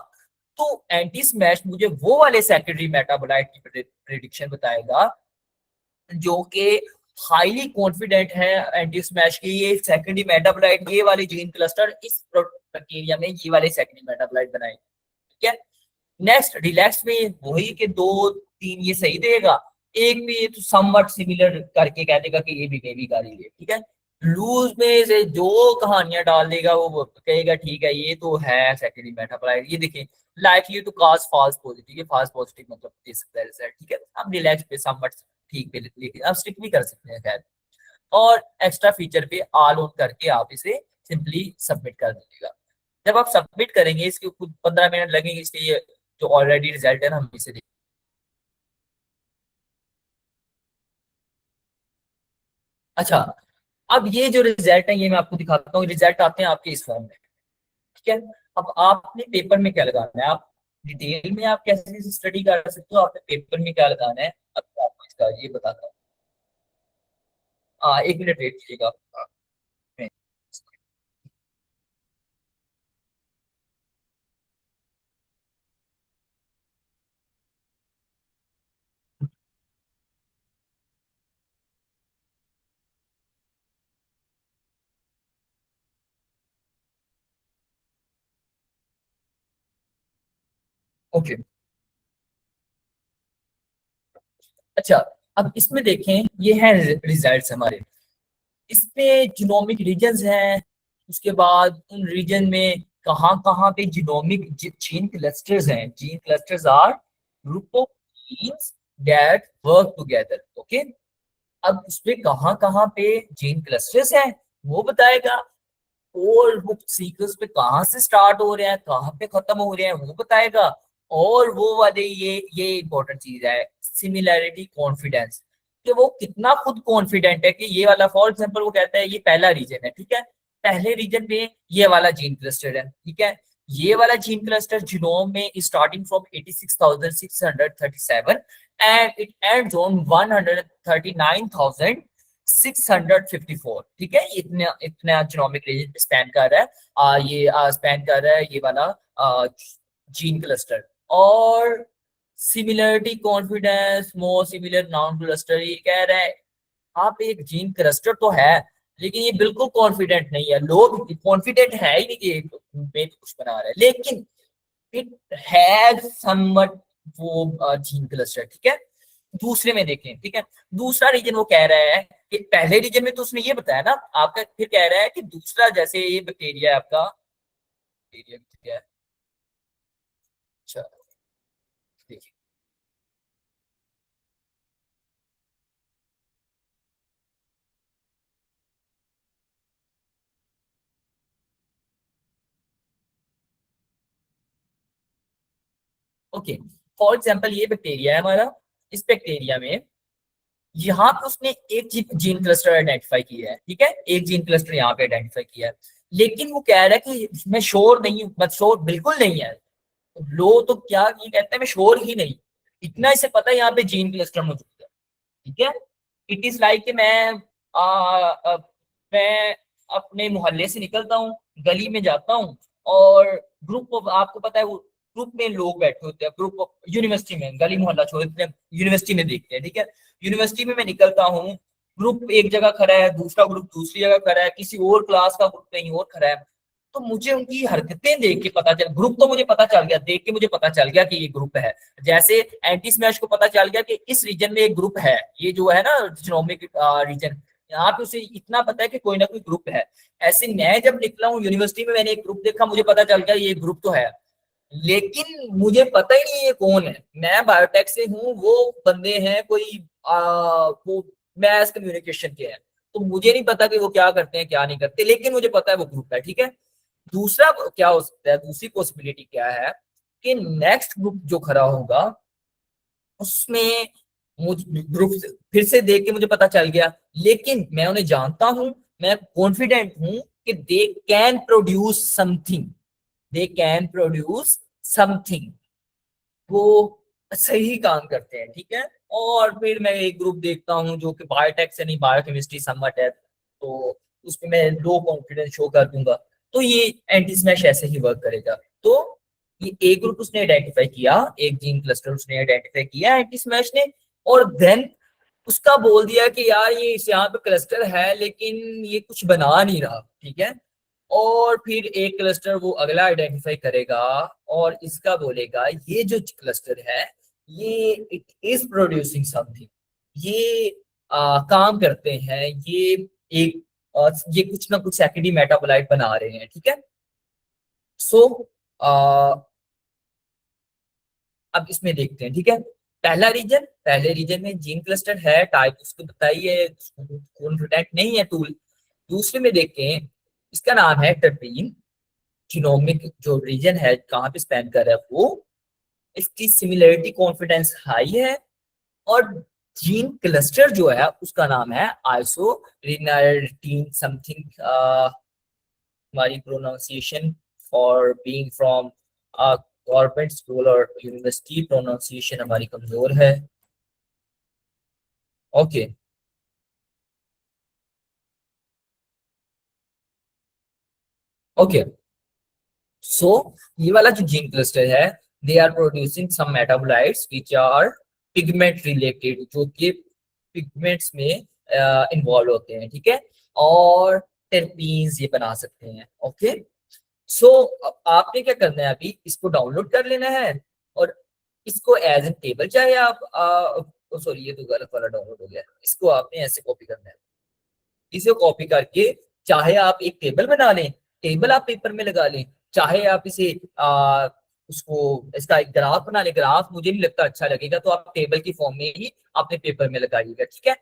A: तो एंटी स्मैश मुझे वो वाले सेकेंडरी मेटाबोलाइट की प्रिडिक्शन बताएगा जो कि हाईली कॉन्फिडेंट है एंटी स्मैश की, ये सेकेंडरी मेटाबोलाइट, ये वाले जीन क्लस्टर इस बैक्टीरिया में ये वाले सेकेंडरी मेटाबोलाइट बनाएंगे। ठीक है, नेक्स्ट रिलैक्स में वही के दो तीन ये सही देगा, एक में ये तो समवट सिमिलर करके कह देगा कि ये भी मे भी कर ही है। ठीक है, लूज में से जो कहानियां डाल देगा वो कहेगा ठीक है ये तो है सेकेंडरी मेटाबोलाइट, ये देखिए likely to cause false positive, ये फॉल्स पॉजिटिव मतलब दे सकता है रिजल्ट। ठीक है, हम रिलैक्स पे समवट ठीक पे लेके आप स्टिक भी कर सकते हैं खैर, और एक्स्ट्रा फीचर पे ऑल ऑन करके आप इसे सिंपली सबमिट कर दीजिएगा। जब आप सबमिट करेंगे इसके कुछ 15 मिनट लगेंगे, इसलिए जो ऑलरेडी रिजल्ट है ना हम इसे अच्छा, अब ये जो रिजल्ट है ये मैं आपको दिखाता हूँ, रिजल्ट आते हैं आपके इस फॉर्म में। ठीक है, अब आपने पेपर में क्या लगाना है, आप डिटेल में आप कैसे स्टडी कर सकते हो, आपने पेपर में क्या लगाना है अब मैं आपको इसका ये बताता हूँ। 1 मिनट वेट कीजिएगा। ओके, अच्छा, अब इसमें देखें ये है रिजल्ट्स हमारे, इसमें जीनोमिक रीजन्स हैं, उसके बाद उन रीजन में कहाँ कहाँ पे जीनोमिक जीन क्लस्टर्स हैं, gene clusters are group of genes that work together. Okay, अब उसपे कहाँ कहाँ पे जीन क्लस्टर्स हैं वो बताएगा, और वो सीक्वेंस पे कहाँ से स्टार्ट हो रहे हैं कहाँ पे खत्म हो रहे हैं वो बताएगा, और वो वाले ये इंपॉर्टेंट चीज है सिमिलैरिटी कॉन्फिडेंस, कि वो कितना खुद कॉन्फिडेंट है कि ये वाला, फॉर एग्जांपल वो कहता है ये पहला रीजन है, ठीक है, पहले रीजन पे ये वाला जीन क्लस्टर है। ठीक है, ये वाला जीन क्लस्टर जीनोम में starting from 86,637 and it ends on 139,654। ठीक है, इतना इतना जीनोमिक रीजन स्पैन कर रहा है, ये स्पैन कर रहा है ये वाला जीन क्लस्टर। और similarity confidence more similar non cluster, ये कह रहा है आप एक जीन क्लस्टर तो है लेकिन ये बिल्कुल कॉन्फिडेंट नहीं है, लोग कॉन्फिडेंट है ही नहीं कि में कुछ बना रहा है, लेकिन इट हैज समवट वो जीन क्लस्टर। ठीक है, दूसरे में देखें, ठीक है, दूसरा रीजन वो कह रहा है कि पहले रीजन में तो उसने ये बताया ना आपका, फिर कह रहा है कि दूसरा जैसे ये बैक्टीरिया है आपका, बैक्टीरिया क्या है, अच्छा देखिए, ओके, फॉर एग्जाम्पल ये बैक्टीरिया है हमारा, इस बैक्टीरिया में यहाँ पे उसने एक जीन क्लस्टर आइडेंटिफाई किया है। ठीक है, एक जीन क्लस्टर यहाँ पे आइडेंटिफाई किया है, लेकिन वो कह रहा है कि मैं श्योर नहीं हूँ, मैं श्योर बिल्कुल नहीं है। लो तो क्या ये कहते हैं मैं श्योर ही नहीं, इतना इसे पता है यहाँ पे जीन क्लस्टर मौजूद है। ठीक है, इट इज लाइक कि मैं अपने मोहल्ले से निकलता हूँ, गली में जाता हूँ, और ग्रुप ऑफ, आपको पता है वो ग्रुप में लोग बैठे होते हैं, ग्रुप ऑफ यूनिवर्सिटी में, गली मोहल्ला छोड़ देते हैं, यूनिवर्सिटी में देखते हैं। ठीक है, यूनिवर्सिटी में मैं निकलता हूँ, ग्रुप एक जगह खड़ा है, दूसरा ग्रुप दूसरी जगह खड़ा है, किसी और क्लास का ग्रुप कहीं और खड़ा है, तो मुझे उनकी हरकतें देख के पता चल, ग्रुप तो मुझे पता चल गया, देख के मुझे पता चल गया कि ये ग्रुप है। जैसे एंटी स्मैश को पता चल गया कि इस रीजन में एक ग्रुप है, ये जो है ना जिनोमिक रीजन, यहाँ पे उसे इतना पता है कि कोई ना कोई ग्रुप है। ऐसे मैं जब निकला हूँ यूनिवर्सिटी में, मैंने एक ग्रुप देखा, मुझे पता चल गया ये ग्रुप तो है, लेकिन मुझे पता ही नहीं ये कौन है। मैं बायोटेक से हूँ, वो बंदे हैं कोई वो मैथ कम्युनिकेशन के हैं, तो मुझे नहीं पता कि वो क्या करते हैं क्या नहीं करते, लेकिन मुझे पता है वो ग्रुप है। ठीक है, दूसरा क्या हो सकता है, दूसरी पॉसिबिलिटी क्या है कि नेक्स्ट ग्रुप जो खड़ा होगा उसमें मुझे ग्रुप फिर से देख के मुझे पता चल गया, लेकिन मैं उन्हें जानता हूं, मैं कॉन्फिडेंट हूं कि they can produce something, they can produce something, वो सही काम करते हैं, ठीक है। और फिर मैं एक ग्रुप देखता हूँ जो कि बायोटेक से नहीं, बायोकेमिस्ट्री समवट है, तो उसमें मैं लो कॉन्फिडेंस शो कर दूंगा। तो ये एंटी स्मैश ऐसे ही वर्क करेगा। तो ये एक ग्रुप उसने आइडेंटिफाई किया, एक जीन क्लस्टर उसने आइडेंटिफाई किया एंटी स्मैश ने, और देन उसका बोल दिया कि यार ये इस यहाँ पे क्लस्टर है लेकिन ये कुछ बना नहीं रहा, ठीक है। और फिर एक क्लस्टर वो अगला आइडेंटिफाई करेगा और इसका बोलेगा ये जो क्लस्टर है ये इट इज प्रोड्यूसिंग समथिंग, ये काम करते हैं, ये एक ये कुछ ना कुछ सेकेंडरी मेटाबोलाइट बना रहे हैं, ठीक है। सो अब इसमें देखते हैं, ठीक है। पहला रीजन, पहले रीजन में जीन क्लस्टर है, टाइप उसको बताइए, कॉन्फिडेंट नहीं है टूल। दूसरे में देखते हैं, इसका नाम है टर्पीन, जीनोमिक जो रीजन है कहाँ पे स्पेंड कर रहा है वो, इसकी सिमिलरिटी कॉन्फिडेंस हाई है। और जीन क्लस्टर जो है उसका नाम है आइसो रिनाल्टीन समथिंग, हमारी प्रोनाउंसिएशन और बीइंग फ्रॉम गवर्नमेंट स्कूल और यूनिवर्सिटी, प्रोनाउंसिएशन हमारी कमजोर है। Okay, okay. सो ये वाला जो जीन क्लस्टर है, they are producing some metabolites which are pigment related, जो कि पिगमेंट्स में इन्वॉल्व होते हैं, ठीक है। और टेरपीन्स ये बना सकते हैं, ओके। सो आपने क्या करना है, अभी इसको डाउनलोड कर लेना है और इसको एज एन टेबल, चाहे आप सॉरी ये तो गलत वाला डाउनलोड हो गया, इसको आपने ऐसे कॉपी करना है। इसे कॉपी करके चाहे आप एक टेबल बना लें, टेबल आप पेपर में लगा लें, चाहे आप इसे उसको इसका एक ग्राफ बना लें, ग्राफ मुझे नहीं लगता अच्छा लगेगा, तो आप टेबल की फॉर्म में ही अपने पेपर में लगाइएगा, ठीक है।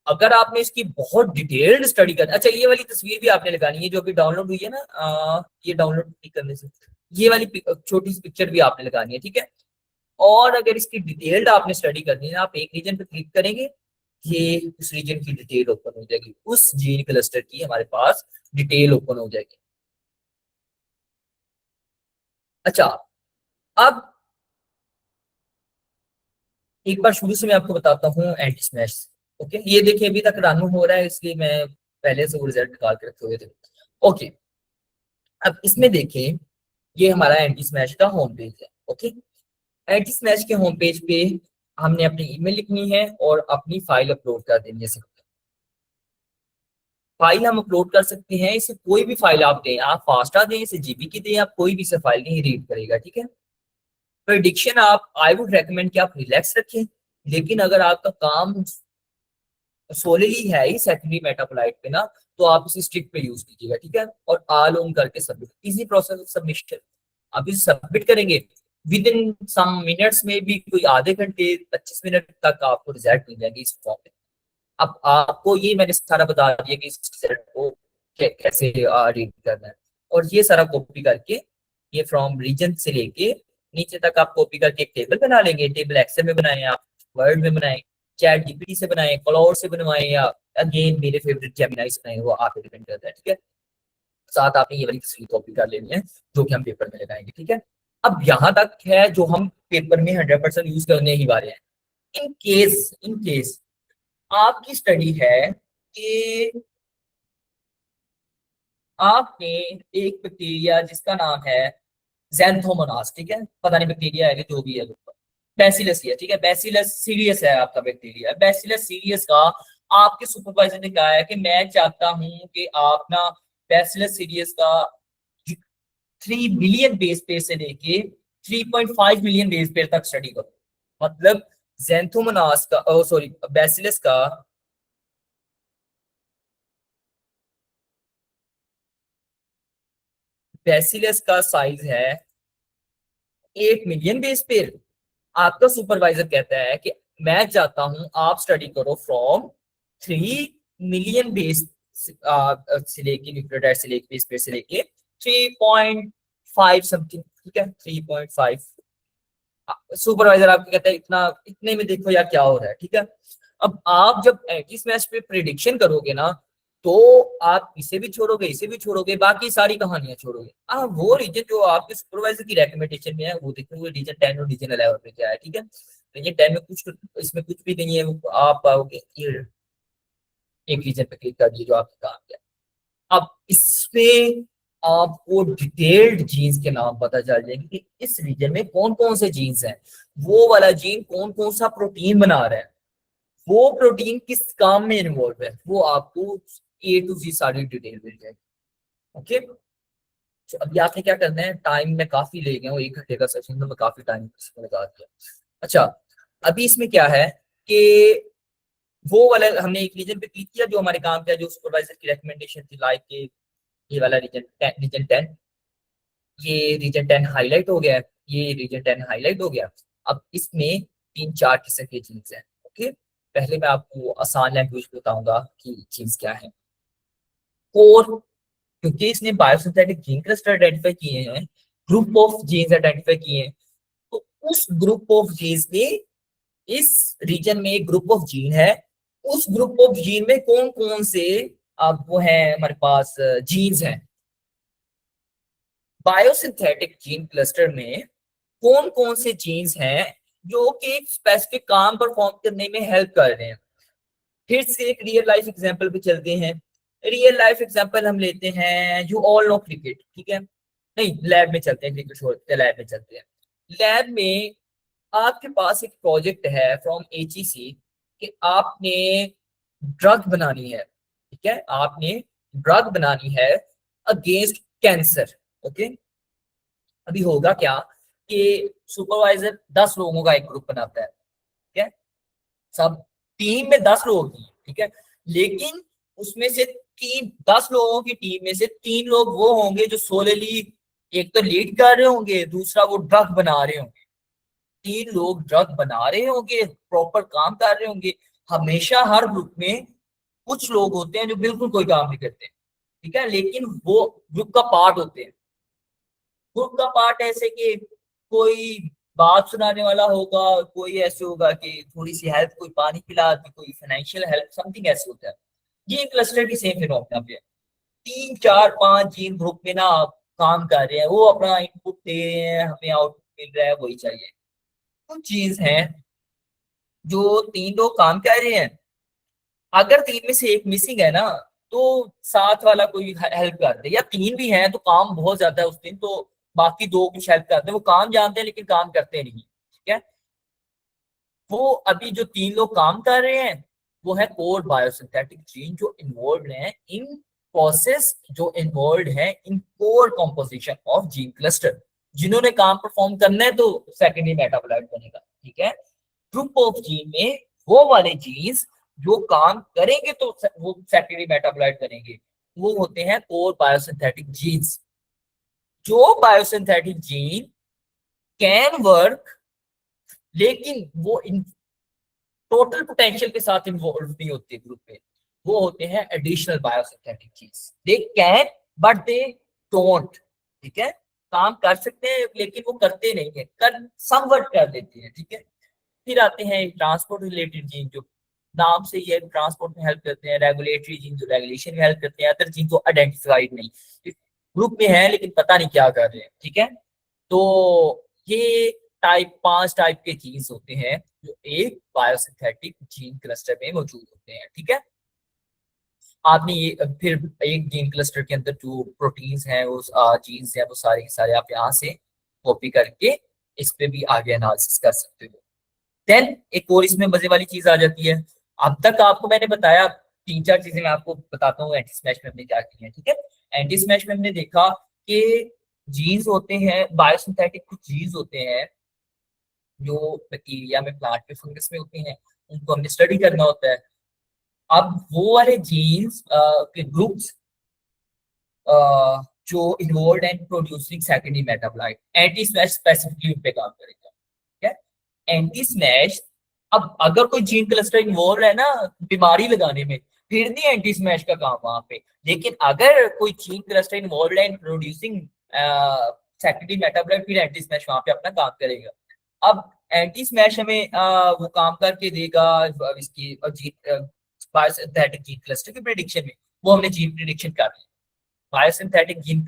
A: अगर आपने इसकी बहुत डिटेल्ड स्टडी करना, अच्छा ये वाली तस्वीर भी आपने लगानी है जो अभी डाउनलोड हुई है ना, ये डाउनलोड करने से ये वाली छोटी सी पिक्चर भी आपने लगानी है, ठीक है। और अगर इसकी डिटेल्ड आपने स्टडी करनी है, आप एक रीजन पे क्लिक करेंगे, ये उस रीजन की डिटेल ओपन हो जाएगी, उस जीन क्लस्टर की हमारे पास डिटेल ओपन हो जाएगी। अच्छा, अब एक बार शुरू से मैं आपको बताता हूँ एंटी स्मैश। ओके, ये देखिए अभी तक रन हो रहा है, इसलिए मैं पहले से वो रिजल्ट निकाल के रखे हुए थे। ओके, अब इसमें देखें, ये हमारा एंटी स्मैश का होम पेज है। ओके, एंटी स्मैश के होम पेज पे हमने अपनी ईमेल लिखनी है और अपनी फाइल अपलोड कर देनी है। फाइल हम अपलोड कर सकते हैं, इसे कोई भी फाइल आप दें, आप फास्टा दें, इसे जीबी की दें, आप कोई भी इसे फाइल नहीं रीड करेगा, ठीक है। प्रेडिक्शन आप, आई वुड रेकमेंड कि आप रिलैक्स रखें, लेकिन अगर आपका काम सोलेली है ही सेकेंडरी मेटाबोलाइट पे ना, तो आप इसे स्ट्रिक्ट पे यूज कीजिएगा, ठीक है। और ऑल ऑन करके submit, easy process of submission. आप इसे सबमिट करेंगे, विद इन सम मिनट्स में भी, कोई आधे घंटे 25 मिनट तक आपको रिजल्ट मिल जाएंगे इस फॉर्म में। अब आपको ये मैंने सारा बता दिया कि इस सेट को कैसे रीड करना है। और ये सारा कॉपी करके, ये फ्रॉम रीजन से लेके नीचे तक आप कॉपी करके एक टेबल बना लेंगे, टेबल एक्सेल में बनाएं, आप वर्ड में बनाएं, चैट जीपीटी से बनाएं, क्लाउड से बनवाएं, या अगेन मेरे फेवरेट जेमिनाई से बनाएं, वो आप पे डिपेंड करता है, ठीक है। साथ आपने ये वाली तस्वीर कॉपी कर लेनी है जो कि हम पेपर में लगाएंगे, ठीक है। अब यहाँ तक है जो हम पेपर में 100% यूज करने ही वाले हैं। इन केस आपकी स्टडी है कि आपने एक बैक्टीरिया जिसका नाम है ज़ैंथोमोनास, ठीक है, पता नहीं बैक्टीरिया है कि जो भी है, बैसिलस ही है, ठीक है, बैसिलस सीरियस है आपका बैक्टीरिया, बैसिलस सीरियस का आपके सुपरवाइजर ने कहा है कि मैं चाहता हूं कि आप ना बैसिलस सीरियस का 3 मिलियन बेस पेयर से लेके 3.5 मिलियन बेस पेयर तक स्टडी करो। मतलब ज़ैंथोमोनास का, सॉरी, बैसिलस का, बैसिलस का साइज है 8 मिलियन बेस पेयर। आपका सुपरवाइजर कहता है कि मैं चाहता हूं आप स्टडी करो फ्रॉम 3 मिलियन बेस से लेके, न्यूक्लियोटाइड से लेके, बेस पेयर से लेके 3.5 समथिंग, ठीक है, 3.5। सुपरवाइजर आपको कहता है इतना, इतने में देखो यार क्या हो रहा है, ठीक है। अब आप जब एंटी स्मैश पे प्रिडिक्शन करोगे ना, तो आप इसे भी छोड़ोगे, इसे भी छोड़ोगे, बाकी सारी कहानियां छोड़ोगे। वो रीजन जो आपके सुपरवाइजर की रिकमेंडेशन में है वो देखोगे, रीजन 10 और रीजन 11 में क्या है, ठीक है। रीजन 10 में कुछ, इसमें कुछ भी नहीं है, आप पाओगे ये एक रीजन पे क्लिक कर दिए जो आपके काम किया। अब इसमें आपको डिटेल्ड जीन्स के नाम पता चल जाएंगे कि इस रीजन में कौन कौन से जीन्स हैं, वो वाला जीन कौन कौन सा प्रोटीन बना रहा है, वो प्रोटीन किस काम में इन्वॉल्व है, वो आपको ए टू जी सारी डिटेल मिल जाएगी। ओके, तो अभी आपने क्या करना है, टाइम में काफी ले गया हूँ, 1 घंटे का सेशन, तो मैं काफी टाइम इसमें लगा दिया। अच्छा, अभी इसमें क्या है कि वो वाला हमने एक रीजन पे क्लिक किया जो हमारे काम का, जो सुपरवाइजर की रिकमेंडेशन थी, लाइक के ये वाला रीजन 10, ये रीजन 10 हाईलाइट हो गया है, ये रीजन 10 हाईलाइट हो गया। अब इसमें 3-4 किस्म की चीज है। ओके, पहले मैं आपको आसान लैंग्वेज बताऊंगा कि चीज क्या है। कोर, क्योंकि इसने बायोसिंथेटिक जीन क्लस्टर आइडेंटिफाई किए हैं, ग्रुप ऑफ जीन्स आइडेंटिफाई किए हैं, तो उस ग्रुप ऑफ जीन्स में, इस रीजन में एक ग्रुप ऑफ जीन है, उस ग्रुप ऑफ जीन में कौन कौन से अब वो है हमारे पास जीन्स हैं। बायोसिंथेटिक जीन क्लस्टर में कौन कौन से जीन्स हैं जो कि एक स्पेसिफिक काम परफॉर्म करने में हेल्प कर रहे हैं। फिर से एक रियल लाइफ एग्जांपल पे चलते हैं। रियल लाइफ एग्जांपल हम लेते हैं, यू ऑल नो क्रिकेट, ठीक है। नहीं, लैब में चलते हैं, क्रिकेट छोड़ते हैं, लैब में चलते हैं। लैब में आपके पास एक प्रोजेक्ट है फ्रॉम एचईसी कि आपने ड्रग बनानी है, ठीक है, आपने ड्रग बनानी है अगेंस्ट कैंसर। ओके, अभी होगा क्या कि सुपरवाइजर 10 लोगों का एक ग्रुप बनाता है, ठीक है, सब टीम में 10 लोग हैं, ठीक है, लेकिन उसमें से 10 लोगों की टीम में से 3 लोग वो होंगे जो सोलली एक तो लीड कर रहे होंगे, दूसरा वो ड्रग बना रहे होंगे। 3 लोग ड्रग बना रहे होंगे, प्रॉपर काम कर रहे होंगे। हमेशा हर ग्रुप में कुछ लोग होते हैं जो बिल्कुल कोई काम नहीं करते, ठीक है, लेकिन वो ग्रुप का पार्ट होते हैं। ग्रुप का पार्ट ऐसे कि कोई बात सुनाने वाला होगा, कोई ऐसे होगा कि थोड़ी सी हेल्प, कोई पानी पिला दी, कोई फाइनेंशियल हेल्प, समथिंग ऐसे होता है। ये क्लस्टर की सेम फिनोमेना पे है। 3 4 5 जीन ग्रुप में ना काम कर रहे हैं, वो अपना इनपुट दे रहे हैं, हमें आउटपुट मिल रहा है, वही चाहिए। कुछ चीज है जो 3 लोग काम कर रहे हैं, अगर 3 में से एक मिसिंग है ना, तो साथ वाला कोई हेल्प कर दे, या 3 भी हैं तो काम बहुत ज्यादा है उस दिन, तो बाकी 2 कुछ हेल्प करते हैं, वो काम जानते हैं लेकिन काम करते नहीं, ठीक है। वो अभी जो 3 लोग काम कर रहे हैं वो है कोर बायोसिंथेटिक जीन जो इन्वॉल्व हैं इन प्रोसेस, जो इन्वॉल्व है in core composition of gene cluster. जिन्होंने काम परफॉर्म करना है तो सेकेंडरी मेटाबोलाइट बनेगा, ठीक है। ग्रुप ऑफ जीन में वो वाले जीन्स जो काम करेंगे तो वो सेकेंडरी मेटाबोलाइट बनेंगे, वो होते हैं कोर बायोसिंथेटिक जीन्स। जो बायोसिंथेटिक जीन कैन वर्क, लेकिन वो इन टोटल पोटेंशियल के साथ इन्वॉल्व नहीं होते ग्रुप में, वो होते हैं additional biosynthetic genes. They can but they don't, ठीक है, काम कर सकते हैं लेकिन वो करते नहीं है, कर समवर्ट कर देते हैं, ठीक है। फिर आते हैं ट्रांसपोर्ट रिलेटेड जीन, जो नाम से ये ट्रांसपोर्ट में हेल्प करते हैं, रेगुलेटरी जीन जो रेगुलेशन में हेल्प करते हैं, अदर जीन को आइडेंटिफाइड नहीं, ग्रुप में है लेकिन पता नहीं क्या कर रहे हैं, ठीक है। तो ये 5 टाइप के जीन्स होते हैं जो एक बायोसिंथेटिक जीन क्लस्टर में मौजूद होते हैं, ठीक है। आपने ये फिर एक जीन क्लस्टर के अंदर जो प्रोटीन्स हैं, वो जीन्स हैं, वो सारे के सारे आप यहाँ से कॉपी करके इस पे भी आगे एनालिसिस कर सकते हो। देन एक और इसमें मजे वाली चीज आ जाती है। अब तक आपको मैंने बताया 3-4 चीजें, मैं आपको बताता हूँ एंटी स्मैश में हमने क्या किया है, ठीक है। एंटी स्मैश में हमने देखा कि जीन्स होते हैं बायोसिंथेटिक, कुछ जीन्स होते हैं जो बैक्टीरिया में, प्लांट में, फंगस में होते हैं, उनको हमने स्टडी करना होता है। अब वो वाले जीन्स के ग्रुप्स जो involve in producing secondary metabolite, anti smash specifically उन पे काम करेगा, ठीक है। एंटी स्मैश, अब अगर कोई जीन क्लस्टर इन्वॉल्व है ना बीमारी लगाने में, फिर नहीं एंटी स्मैश का काम वहां पे। लेकिन अगर कोई जीन क्लस्टर इन्वॉल्व है इन प्रोड्यूसिंग सेकेंडरी मेटाबोलाइट, फिर एंटी स्मैश वहां पे अपना काम करेगा। अब एंटी स्मैश हमें वो काम करके देगा इसकी बायोसिंथेटिक जीन क्लस्टर की प्रिडिक्शन में। वो हमने जीन प्रिडिक्शन कर ली, बायोसिंथेटिक जीन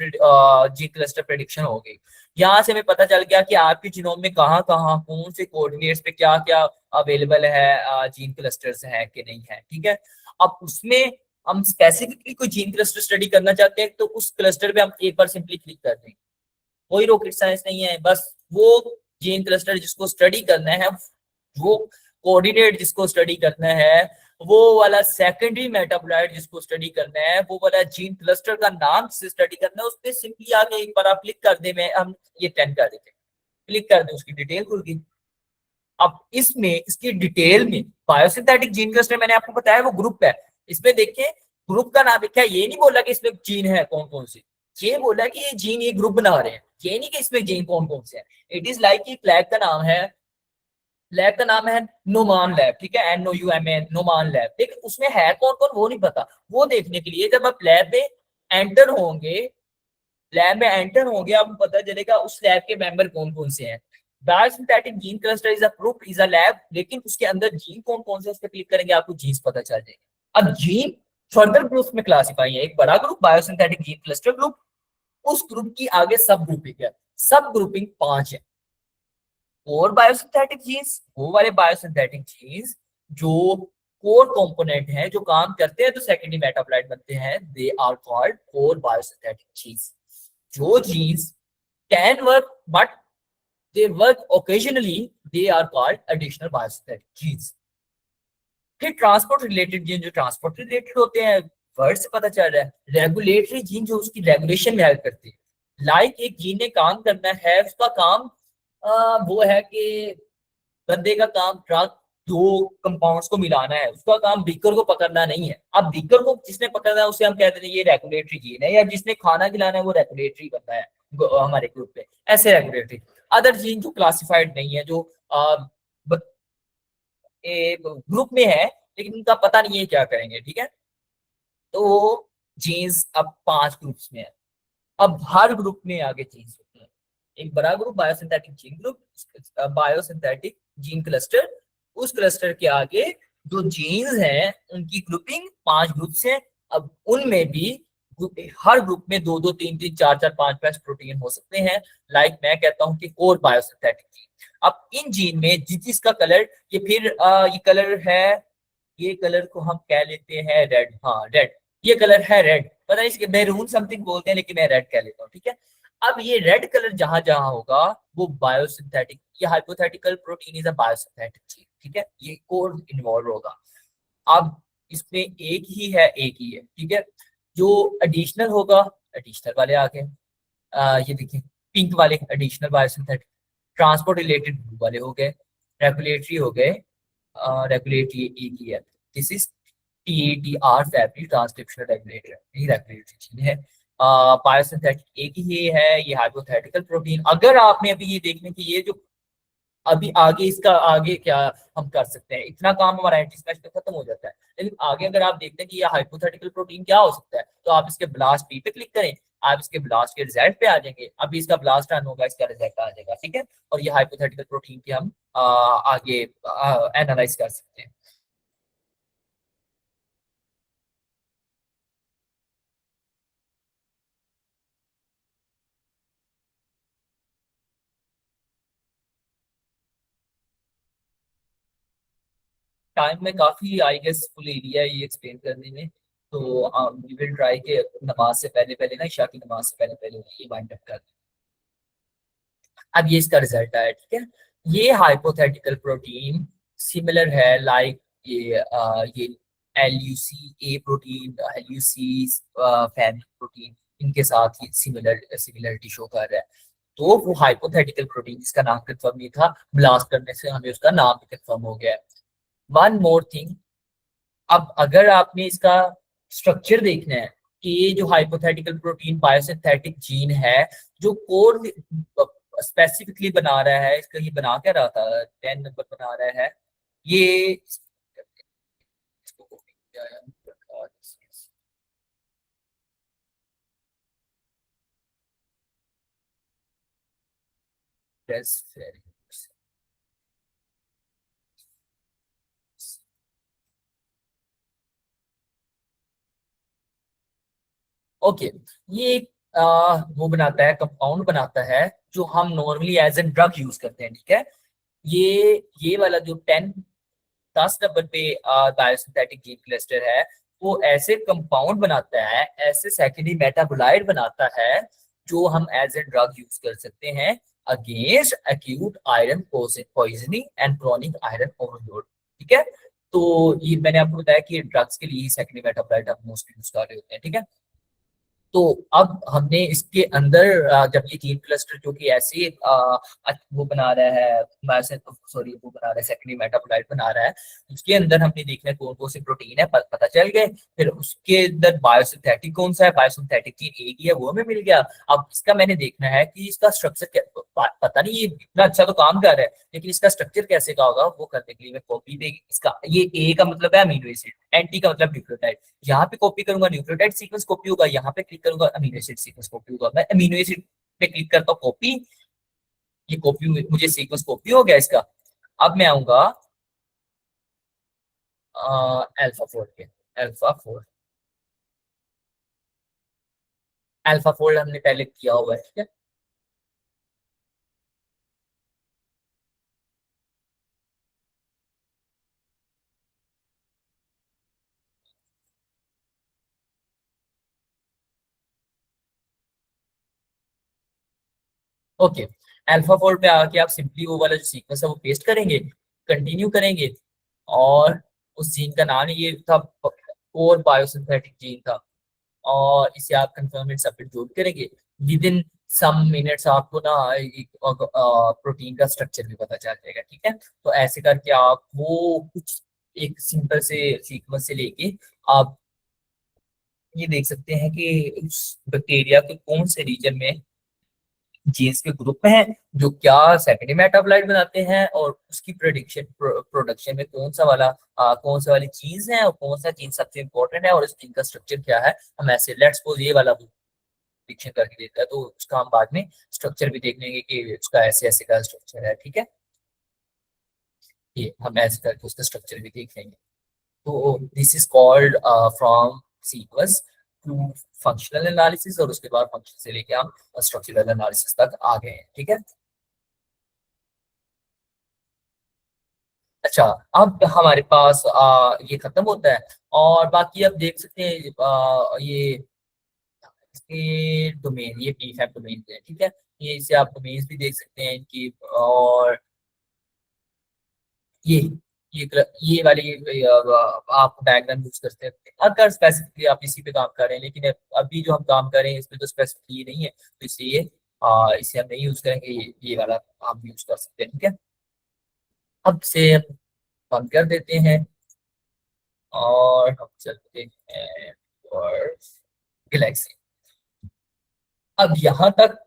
A: क्लस्टर प्रेडिक्शन हो गई। यहाँ से हमें पता चल गया कि आपके जीनोम में कहाँ कहाँ कौन से कोऑर्डिनेट्स पे क्या क्या अवेलेबल है, जीन क्लस्टर्स हैं कि नहीं है, ठीक है। अब उसमें हम स्पेसिफिकली कोई जीन क्लस्टर स्टडी करना चाहते हैं तो उस क्लस्टर पे हम एक बार सिंपली क्लिक कर देंगे। कोई रॉकेट साइंस नहीं है, बस वो जीन क्लस्टर जिसको स्टडी करना है, वो कोऑर्डिनेट जिसको स्टडी करना है, वो वाला सेकेंडरी मेटाबोलाइट जिसको स्टडी करना है, वो वाला जीन क्लस्टर का नाम जिसे स्टडी करना है, उस पर सिंपली आके एक बार आप क्लिक कर दे, मैं हम ये 10 कर देते, क्लिक कर दे, उसकी डिटेल खुल गई। अब इसमें इसकी डिटेल में बायोसिंथेटिक जीन क्लस्टर मैंने आपको बताया वो ग्रुप है। इसमें देखिए ग्रुप का नाम क्या, ये नहीं बोला कि इसमें जीन है कौन कौन से, ये बोला कि ये जीन ये ग्रुप बना रहे हैं, ये नहीं कि इसमें जीन कौन कौन से हैं। इट इज लाइक कि फ्लैग का नाम है, लैब का नाम है नोमान लैब, ठीक है, NOUMAN, नोमान लैब, लेकिन उसमें है कौन कौन वो नहीं पता। वो देखने के लिए जब आप लैब में एंटर होंगे, लैब में एंटर होंगे आपको पता चलेगा उस लैब के मेंबर कौन कौन से हैं। Biosynthetic gene cluster is a group, is a lab, लेकिन उसके अंदर जीन कौन कौन से, उस पर क्लिक करेंगे आपको जीन्स पता चल जाएगा। अब जीन फर्दर ग्रुप में क्लासिफाई है, एक बड़ा group biosynthetic gene cluster group, उस ग्रुप की आगे सब ग्रुपिंग है, सब ग्रुपिंग 5 है। कोर बायोसिंथेटिक जीन्स, वो वाले बायोसिंथेटिक जीन्स जो कोर कंपोनेंट है, जो काम करते हैं तो सेकेंडरी मेटाबोलाइट बनते हैं, they are called core biosynthetic genes. जो genes can work but they work occasionally, they are called additional biosynthetic genes. फिर ट्रांसपोर्ट रिलेटेड जीन, जो ट्रांसपोर्ट रिलेटेड होते हैं, वर्ड से पता चल रहा है, रेगुलेटरी जीन जो उसकी रेगुलेशन में हेल्प करती है। लाइक एक जीन ने काम करना है, उसका काम वो है कि बंदे का काम ड्रग दो कंपाउंड्स को मिलाना है, उसका काम बीकर को पकड़ना नहीं है। अब बीकर को जिसने पकड़ना है उसे हम कहते हैं ये रेगुलेटरी जीन है, या जिसने खाना खिलाना है वो रेगुलेटरी बनता है हमारे ग्रुप पे, ऐसे रेगुलेटरी। अदर जीन जो क्लासिफाइड नहीं है, जो ग्रुप में है लेकिन उनका पता नहीं है क्या करेंगे, ठीक है। तो जीन्स अब 5 ग्रुप्स में है। अब हर ग्रुप में आगे जीन्स होते हैं, एक बड़ा group biosynthetic gene group, biosynthetic gene cluster, उस क्लस्टर के आगे जो जीन्स हैं उनकी ग्रुपिंग 5 ग्रुप्स हैं। अब उनमें भी हर ग्रुप में दो दो तीन तीन चार चार पांच पांच प्रोटीन हो सकते हैं। लाइक मैं कहता हूं कि कोर बायोसिंथेटिक जीन। अब इन जीन में जिसका कलर, ये फिर ये कलर है, ये कलर को हम कह लेते हैं रेड, हाँ रेड, ये कलर है रेड, पता नहीं इसके मैरून समथिंग बोलते हैं लेकिन मैं रेड कह लेता हूँ, ठीक है। अब ये रेड कलर जहां जहां होगा वो बायोसिंथेटिक, ये hypothetical protein is a biosynthetic चीज, ठीक है, ये कोड इन्वॉल्व होगा। अब इसमें एक ही है, ठीक है। जो एडिशनल होगा, एडिशनल वाले आ गए, ये देखिए पिंक वाले additional biosynthetic, transport related blue वाले हो गए, रेगुलेटरी हो गए, रेगुलेटरी एक ही है, this is TATR family transcriptional regulator, ये रेगुलेटरी चीज है। बायोसिंथेटिक एक ही है, ये हाइपोथेटिकल प्रोटीन। अगर आपने अभी ये देखने की ये जो अभी आगे इसका आगे क्या हम कर सकते हैं, इतना काम हमारा एंटीस्मैश पे खत्म हो जाता है, लेकिन आगे अगर आप देखते हैं कि ये हाइपोथेटिकल प्रोटीन क्या हो सकता है, तो आप इसके ब्लास्ट पी पे क्लिक करें, आप इसके ब्लास्ट के रिजल्ट पे आ जाएंगे। अभी इसका ब्लास्ट रन होगा, इसका रिजल्ट आ जाएगा, ठीक है। और ये हाइपोथेटिकल प्रोटीन की हम आगे एनालाइज कर सकते हैं। टाइम में काफी आई गेस फुल एरिया है ये एक्सप्लेन करने में, तो वी विल ट्राई के नमाज से पहले पहले ना, ईशा की नमाज से पहले पहले ये वाइंड अप कर दें। अब ये इसका रिजल्ट आया, ठीक है। ये हाइपोथेटिकल प्रोटीन सिमिलर है, लाइक ये LUC A protein, LUC family protein, इनके साथ ये सिमिलरिटी शो कर रहा है। तो वो हाइपोथेटिकल प्रोटीन जिसका नाम कंफर्म नहीं था, ब्लास्ट करने से हमें उसका नाम भी कंफर्म हो गया है। वन मोर थिंग, अब अगर आपने इसका स्ट्रक्चर देखना है कि ये जो हाइपोथेटिकल प्रोटीन बायोसिंथेटिक जीन है, जो कोर स्पेसिफिकली बना रहा है, इसका ये बना क्या रहा था, 10 नंबर बना रहा है ये, ओके, ये एक वो बनाता है, कंपाउंड बनाता है जो हम normally as an drug use करते हैं, ठीक है। ये वाला जो 10 नंबर पे बायोसिंथेटिक जीन क्लस्टर है, वो ऐसे कंपाउंड बनाता है, ऐसे सेकेंडरी मेटाबोलाइट बनाता है जो हम एज ए ड्रग यूज कर सकते हैं against acute iron poisoning and chronic iron overload, ठीक है। तो ये मैंने आपको बताया कि ड्रग्स के लिए सेकेंडरी मेटाबोलाइट हम मोस्टली यूज कर रहे होते हैं, ठीक है। तो अब हमने इसके अंदर जब ये जीन क्लस्टर जो कि ऐसे वो बना रहा है, सॉरी वो बना रहा है सेकेंडरी मेटाबोलाइट बना रहा है, उसके अंदर हमने देखना है कौन कौन से प्रोटीन है, पता चल गए। फिर उसके अंदर बायोसिंथेटिक कौन सा है, बायोसिंथेटिक जीन एक ही है, वो हमें मिल गया। अब इसका मैंने देखना है कि इसका स्ट्रक्चर पता नहीं, ये इतना अच्छा तो काम कर रहा है, लेकिन इसका स्ट्रक्चर कैसे का होगा वो करने के लिए मैं कॉपी पे इसका, ये ए का मतलब है अमीनो एसिड, एंटी का मतलब न्यूक्लियोटाइड, यहाँ पे कॉपी करूंगा न्यूक्लियोटाइड सीक्वेंस कॉपी होगा, यहाँ पे क्लिक करूंगा अमीनो एसिड सीक्वेंस कॉपी होगा। मैं अमीनो एसिड पे क्लिक करता हूँ, कॉपी, ये कॉपी, मुझे सीक्वेंस कॉपी हो गया इसका। अब मैं आऊंगा अल्फा फोल्ड पे, अल्फा फोल्ड, अल्फा फोल्ड हमने पहले किया हुआ है, ठीक है। ओके, अल्फा फोल्ड पे आके आप सिंपली वो वाला जो सीक्वेंस है वो पेस्ट करेंगे, कंटिन्यू करेंगे, और उस जीन का नाम ये था, कोर बायोसिंथेटिक जीन था, और इसे आप कंफर्म एंड सबमिट जरूर करेंगे। विद इन सम मिनट्स आपको ना एक प्रोटीन का स्ट्रक्चर भी पता चल जाएगा, ठीक है। तो ऐसे करके आप वो कुछ एक सिंपल से सीक्वेंस से लेके आप ये देख सकते हैं कि उस बैक्टीरिया के कौन से रीजन में जीन्स के ग्रुप में है जो क्या सेकेंडरी मेटाबोलाइट बनाते हैं, और उसकी प्रोडक्शन में कौन सा वाला कौन सा वाली चीज है, और कौन सा चीज सबसे इंपॉर्टेंट है, और इस चीज का स्ट्रक्चर क्या है। हम ऐसे लेट्स सपोज ये वाला प्रिडिक्शन करके देता है, तो उसका हम बाद में स्ट्रक्चर भी देख लेंगे कि उसका ऐसे ऐसे का स्ट्रक्चर है, ठीक है। ये हम ऐसे करके उसका स्ट्रक्चर भी देख लेंगे। तो this is called from sequence to functional analysis, और उसके बाद फंक्शन से लेके हम स्ट्रक्चरल एनालिसिस तक आ गए हैं, ठीक है। अच्छा, अब हमारे पास ये खत्म होता है, और बाकी आप देख सकते हैं ये इसके डोमेन, ये पी फैब डोमेन है, ठीक है। ये इसे आप डोमेन्स भी देख सकते हैं इनकी, और ये ये वाली आप डायग्राम यूज करते हैं अगर स्पेसिफिकली आप इसी पे काम कर रहे हैं, लेकिन अभी जो हम काम कर रहे हैं इसमें तो स्पेसिफिकली नहीं है, तो इसलिए इसे हम नहीं यूज करेंगे, ये वाला आप यूज कर सकते हैं, ठीक है। अब से हम बंद कर देते हैं, और हम चलते हैं और गैलेक्सी। अब यहाँ तक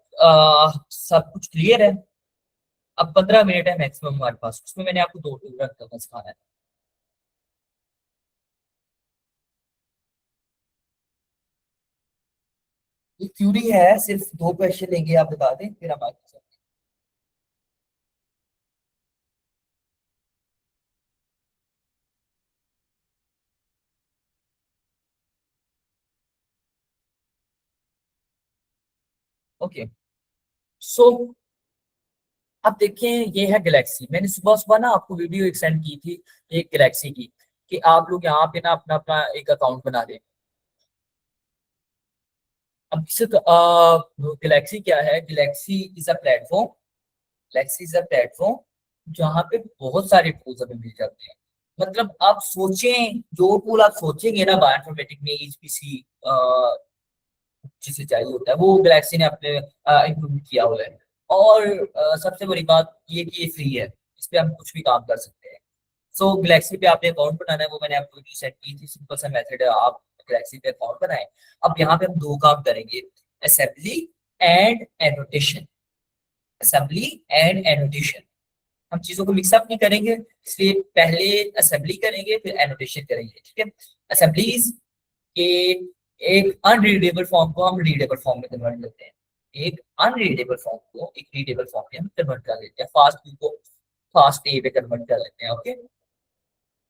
A: सब कुछ क्लियर है। अब 15 मिनट है मैक्सिमम हमारे पास, उसमें मैंने आपको दो टूर करना सिखाना है। ये थ्योरी है, सिर्फ दो क्वेश्चन लेंगे, आप बता दें फिर हम आगे चलते हैं। ओके, सो अब देखें, ये है गैलेक्सी। मैंने सुबह सुबह ना आपको वीडियो एक सेंड की थी एक गैलेक्सी की, कि आप लोग यहाँ पे ना अपना अपना एक अकाउंट बना दें। अब इस गैलेक्सी क्या है, Galaxy is a platform, Galaxy is a platform जहाँ पे बहुत सारे टूल्स हमें मिल जाते हैं। मतलब आप सोचें, जो टूल आप सोचेंगे ना बायोइन्फॉर्मेटिक में, ईपीसी जिसे चाहिए होता है, वो गैलेक्सी ने अपने इंप्रूव किया हुआ है। और सबसे बड़ी बात ये कि ये फ्री है, इस पे हम कुछ भी काम कर सकते हैं। सो गैलेक्सी पे आपने अकाउंट बनाना है, वो मैंने आपको वीडियो सेट की थी, सिंपल सा मेथड है, आप गैलेक्सी पे अकाउंट बनाएं। अब यहाँ पे हम दो काम करेंगे, assembly and annotation, assembly and annotation. हम चीजों को मिक्सअप नहीं करेंगे, इसलिए पहले असेंबली करेंगे फिर एनोटेशन करेंगे, ठीक है। असेंबली के एक अनरीडेबल फॉर्म को हम रीडेबल फॉर्म में कन्वर्ट करते हैं, एक अनरीडेबल फॉर्म को एक रीडेबल फॉर्म में हम कन्वर्ट कर लेते हैं, फास्ट बी को फास्ट ए पे कन्वर्ट कर लेते हैं, ओके।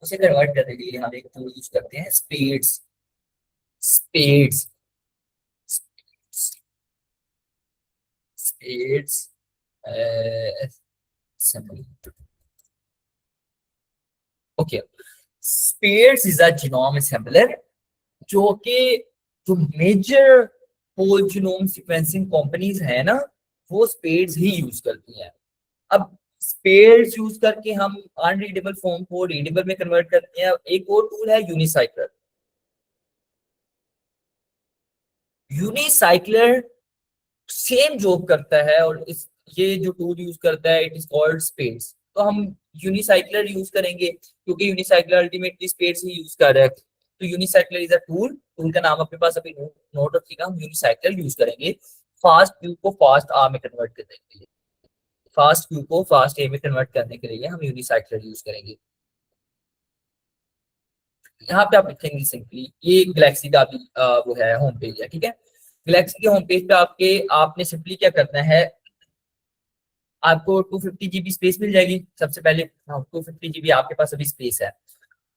A: उसे कन्वर्ट करने के लिए हम एक टूल यूज करते हैं, SPAdes, SPAdes SPAdes assembly. Okay, SPAdes is a genome assembler, जो कि जो major whole genome sequencing companies है ना, वो स्पेड्स ही यूज करती हैं। अब स्पेड्स यूज करके हम अनरीडेबल फॉर्म को रीडेबल में कन्वर्ट करते हैं। एक और टूल है यूनिसाइक्लर। यूनिसाइक्लर सेम जॉब करता है, और इस ये जो टूल यूज करता है इट इज कॉल्ड स्पेड्स। तो हम यूनिसाइक्लर यूज करेंगे क्योंकि यूनिसाइक्लर अल्टीमेटली स्पेड्स ही यूज कर रहा है। तो यूनिसाइक्लर इज अ टूल, टूल का नाम अपने पास अभी नोट रखिएगा। हम यूनिसाइक्लर यूज करेंगे फास्ट क्यू को फास्ट आर में कन्वर्ट करने के लिए। फास्ट क्यू को फास्ट ए में कन्वर्ट करने के लिए हम यूनिसाइक्लर यूज करेंगे। यहाँ पे आप लिखेंगे सिंपली, ये गैलेक्सी का भी वो है होम पेज है, ठीक है। गैलेक्सी के होम पेज पे आपने सिंपली क्या करना है, आपको 250 GB स्पेस मिल जाएगी सबसे पहले। हाँ, 250 GB आपके पास अभी स्पेस है।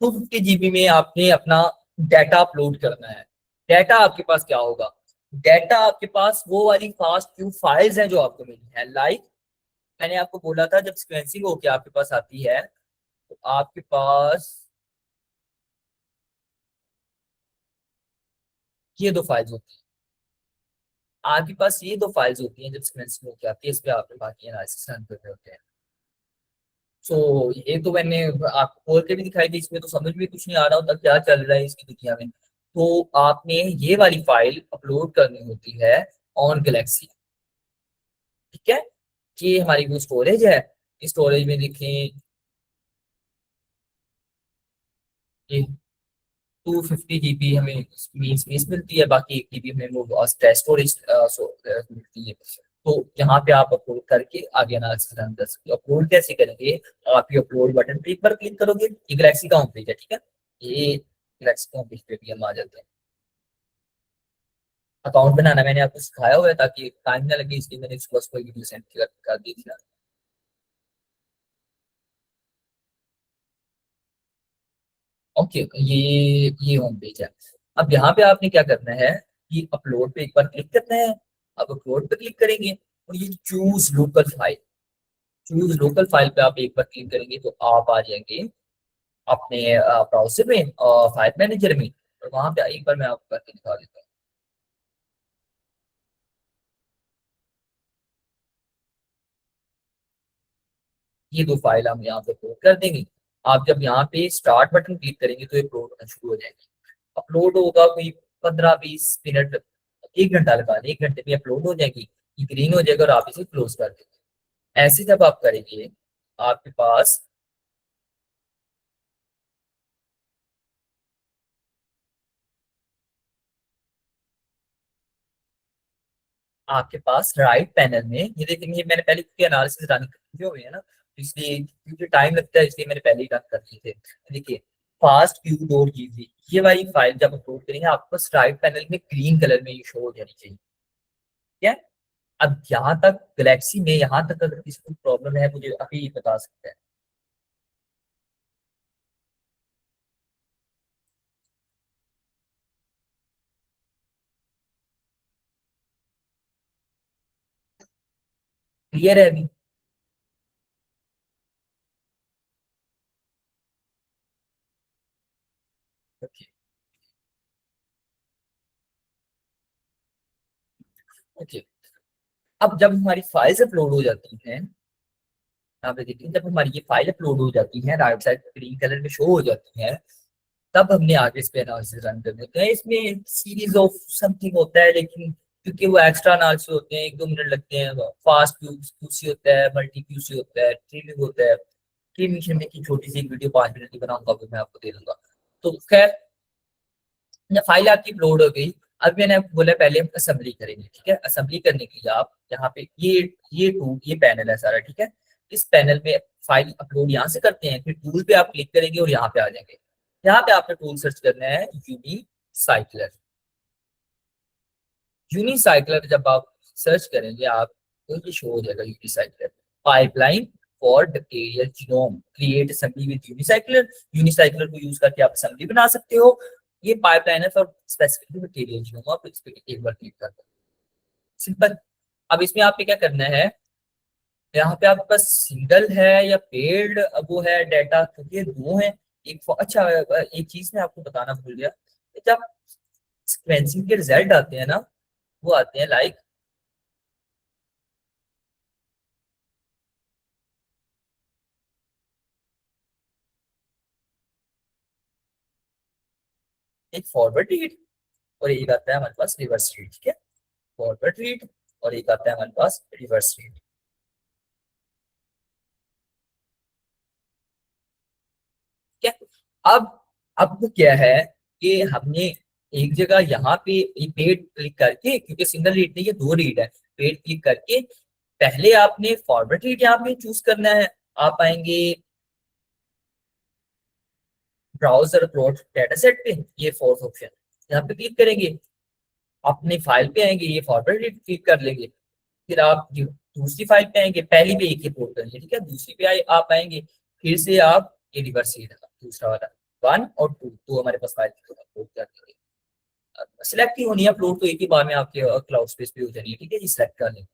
A: 250 GB में आपने अपना डाटा अपलोड करना है। डाटा आपके पास क्या होगा, डाटा आपके पास वो वाली फास्ट क्यू फाइल्स हैं जो आपको मिली है। लाइक मैंने आपको बोला था, जब सिक्वेंसिंग होके आपके पास आती है तो आपके पास ये दो फाइल्स होती हैं। आपके पास ये दो फाइल्स होती हैं जब सिक्वेंसिंग होके आती है, इस पे आपने बाकी एनालिसिस रन कर रहे होते हैं। सो ये तो मैंने आपको खोल के भी दिखाई दी, इसमें तो समझ में कुछ नहीं आ रहा होता क्या चल रहा है इसकी दुनिया में। तो आपने ये वाली फाइल अपलोड करनी होती है ऑन गैलेक्सी, ठीक है। कि हमारी वो स्टोरेज है, इस स्टोरेज में देखें ये 250 GB हमें मीन स्पेस मिलती है, बाकी 1 GB हमें वो स्टोरेज मिलती है। तो यहाँ पे आप अपलोड करके आगे एनालिसिस रन कर सकते हो। अपलोड कैसे करेंगे, आप ये अपलोड बटन पे एक बार क्लिक करोगे, ये गैलेक्सी का होम पेज है, ठीक है। ये गैलेक्सी का होम पेज पे भी हम आ जाते हैं। अकाउंट बनाना मैंने आपको सिखाया हुआ है ताकि टाइम ना लगे, इसलिए मैंने इसको कोई वीडियो सेंड कर दी थी। ओके, ये होम पेज है। अब यहाँ पे आपने क्या करना है कि अपलोड पे एक बार क्लिक करना है। अब अपलोड पे क्लिक करेंगे और ये choose local file, choose local file पे आप एक बार क्लिक करेंगे तो आप आ जाएंगे अपने ब्राउजर में और फाइल मैनेजर में। और वहां पे एक बार मैं आपको करके दिखा देता हूँ। ये दो फाइल हम यहाँ पे अपलोड कर देंगे। आप जब यहाँ पे स्टार्ट बटन क्लिक करेंगे तो ये अपलोड होना शुरू हो जाएगी। अपलोड होगा कोई 15-20 मिनट, 1 घंटा लगा दें, 1 घंटे में अपलोड हो जाएगी। ये ग्रीन हो जाएगा और आप इसे क्लोज कर देंगे। ऐसे जब आप करेंगे आपके पास आपके पास राइट पैनल में ये देखेंगे, मैंने पहले क्योंकि एनालिसिस रन किए हुए हैं ना, तो इसलिए क्योंकि टाइम लगता है इसलिए मैंने पहले ही रन कर दिए थे। देखिए फास्ट क्यू डॉट जीजी, ये वाली फाइल जब अपलोड करेंगे आपके पास राइट पैनल में ग्रीन कलर में ये शो हो जानी चाहिए, ठीक है। अब यहाँ तक गैलेक्सी में, यहाँ तक अगर किसी को प्रॉब्लम है मुझे अभी बता सकते हैं। क्लियर है अभी? Okay okay. अब जब हमारी फाइल्स अपलोड हो जाती हैं, यहाँ पे देखिए जब हमारी ये फाइल अपलोड हो जाती है, राइट साइड ग्रीन कलर में शो हो जाती है, तब हमने आगे इस पे एनालिसिस रन कर देते हैं। इसमें सीरीज ऑफ समथिंग होता है, लेकिन क्योंकि वो एक्स्ट्रा एनालिसिस होते हैं, 1-2 मिनट लगते हैं। फास्ट क्यूसी होता है, मल्टी क्यूसी होता है, ट्रिमिंग होता है। ट्रिमिंग शिमिंग की छोटी सी एक वीडियो 5 मिनट की बनाऊंगा, वो मैं आपको दे दूंगा। तो खैर, जब फाइल आपकी अपलोड हो गई, अब मैंने आपको बोला पहले हम असेंबली करेंगे, ठीक है। असेंबली करने के लिए आप यहाँ पे ये पैनल है सारा, ठीक है। इस पैनल में फाइल अपलोड यहाँ से करते हैं, फिर टूल पे आप क्लिक करेंगे और यहाँ पे आ जाएंगे। यहाँ पे आपने टूल सर्च करना है यूनिसाइक्लर। यूनिसाइक्लर जब आप सर्च करेंगे आप तो ये शो हो जाएगा Unicycler pipeline for bacterial genome create assembly with Unicycler. Unicycler को यूज करके आप असेंबली बना सकते हो। ये पाइपलाइन है फॉर स्पेसिफिक बैक्टीरियल जीनोम। आप इस पे एक बार क्लिक कर दो, सिंपल। अब इसमें आपने क्या करना है, यहाँ पे आपके पास सिंगल है या पेड वो है डाटा, क्योंकि ये दो है। अच्छा, एक चीज मैं आपको बताना भूल गया, जब सीक्वेंसिंग के रिजल्ट आते हैं ना, वो आते हैं लाइक एक फॉरवर्ड रीड, और एक आता है हमारे पास रिवर्स रीड। ठीक है, फॉरवर्ड रीड और एक आता है हमारे पास रिवर्स रीड। ठीक है, अब क्या है कि हमने एक जगह यहाँ पे एक पेड क्लिक करके, क्योंकि सिंगल रीड नहीं है, दो रीड है, पेड क्लिक करके पहले आपने फॉरवर्ड रीड यहाँ पे चूज करना है। आप आएंगे ब्राउजर प्लॉट डाटा सेट पे, ये फोर्थ ऑप्शन, यहाँ पे क्लिक करेंगे, अपनी फाइल पे आएंगे, ये फॉरवर्ड रीड क्लिक कर लेंगे। फिर आप दूसरी फाइल पे आएंगे, पहली पे एक ही पोर्ट करेंगे, ठीक है, दूसरी पे आप आएंगे, फिर से आप ये रिवर्स रीड दूसरा वाला 1 और 2 तो हमारे पास फाइल पोर्ट कर देंगे। सिलेक्ट ही होनी है अपलोड, तो एक ही बार में आपके क्लाउड स्पेस पे हो जानी है। ठीक है, ये सिलेक्ट कर लेंगे।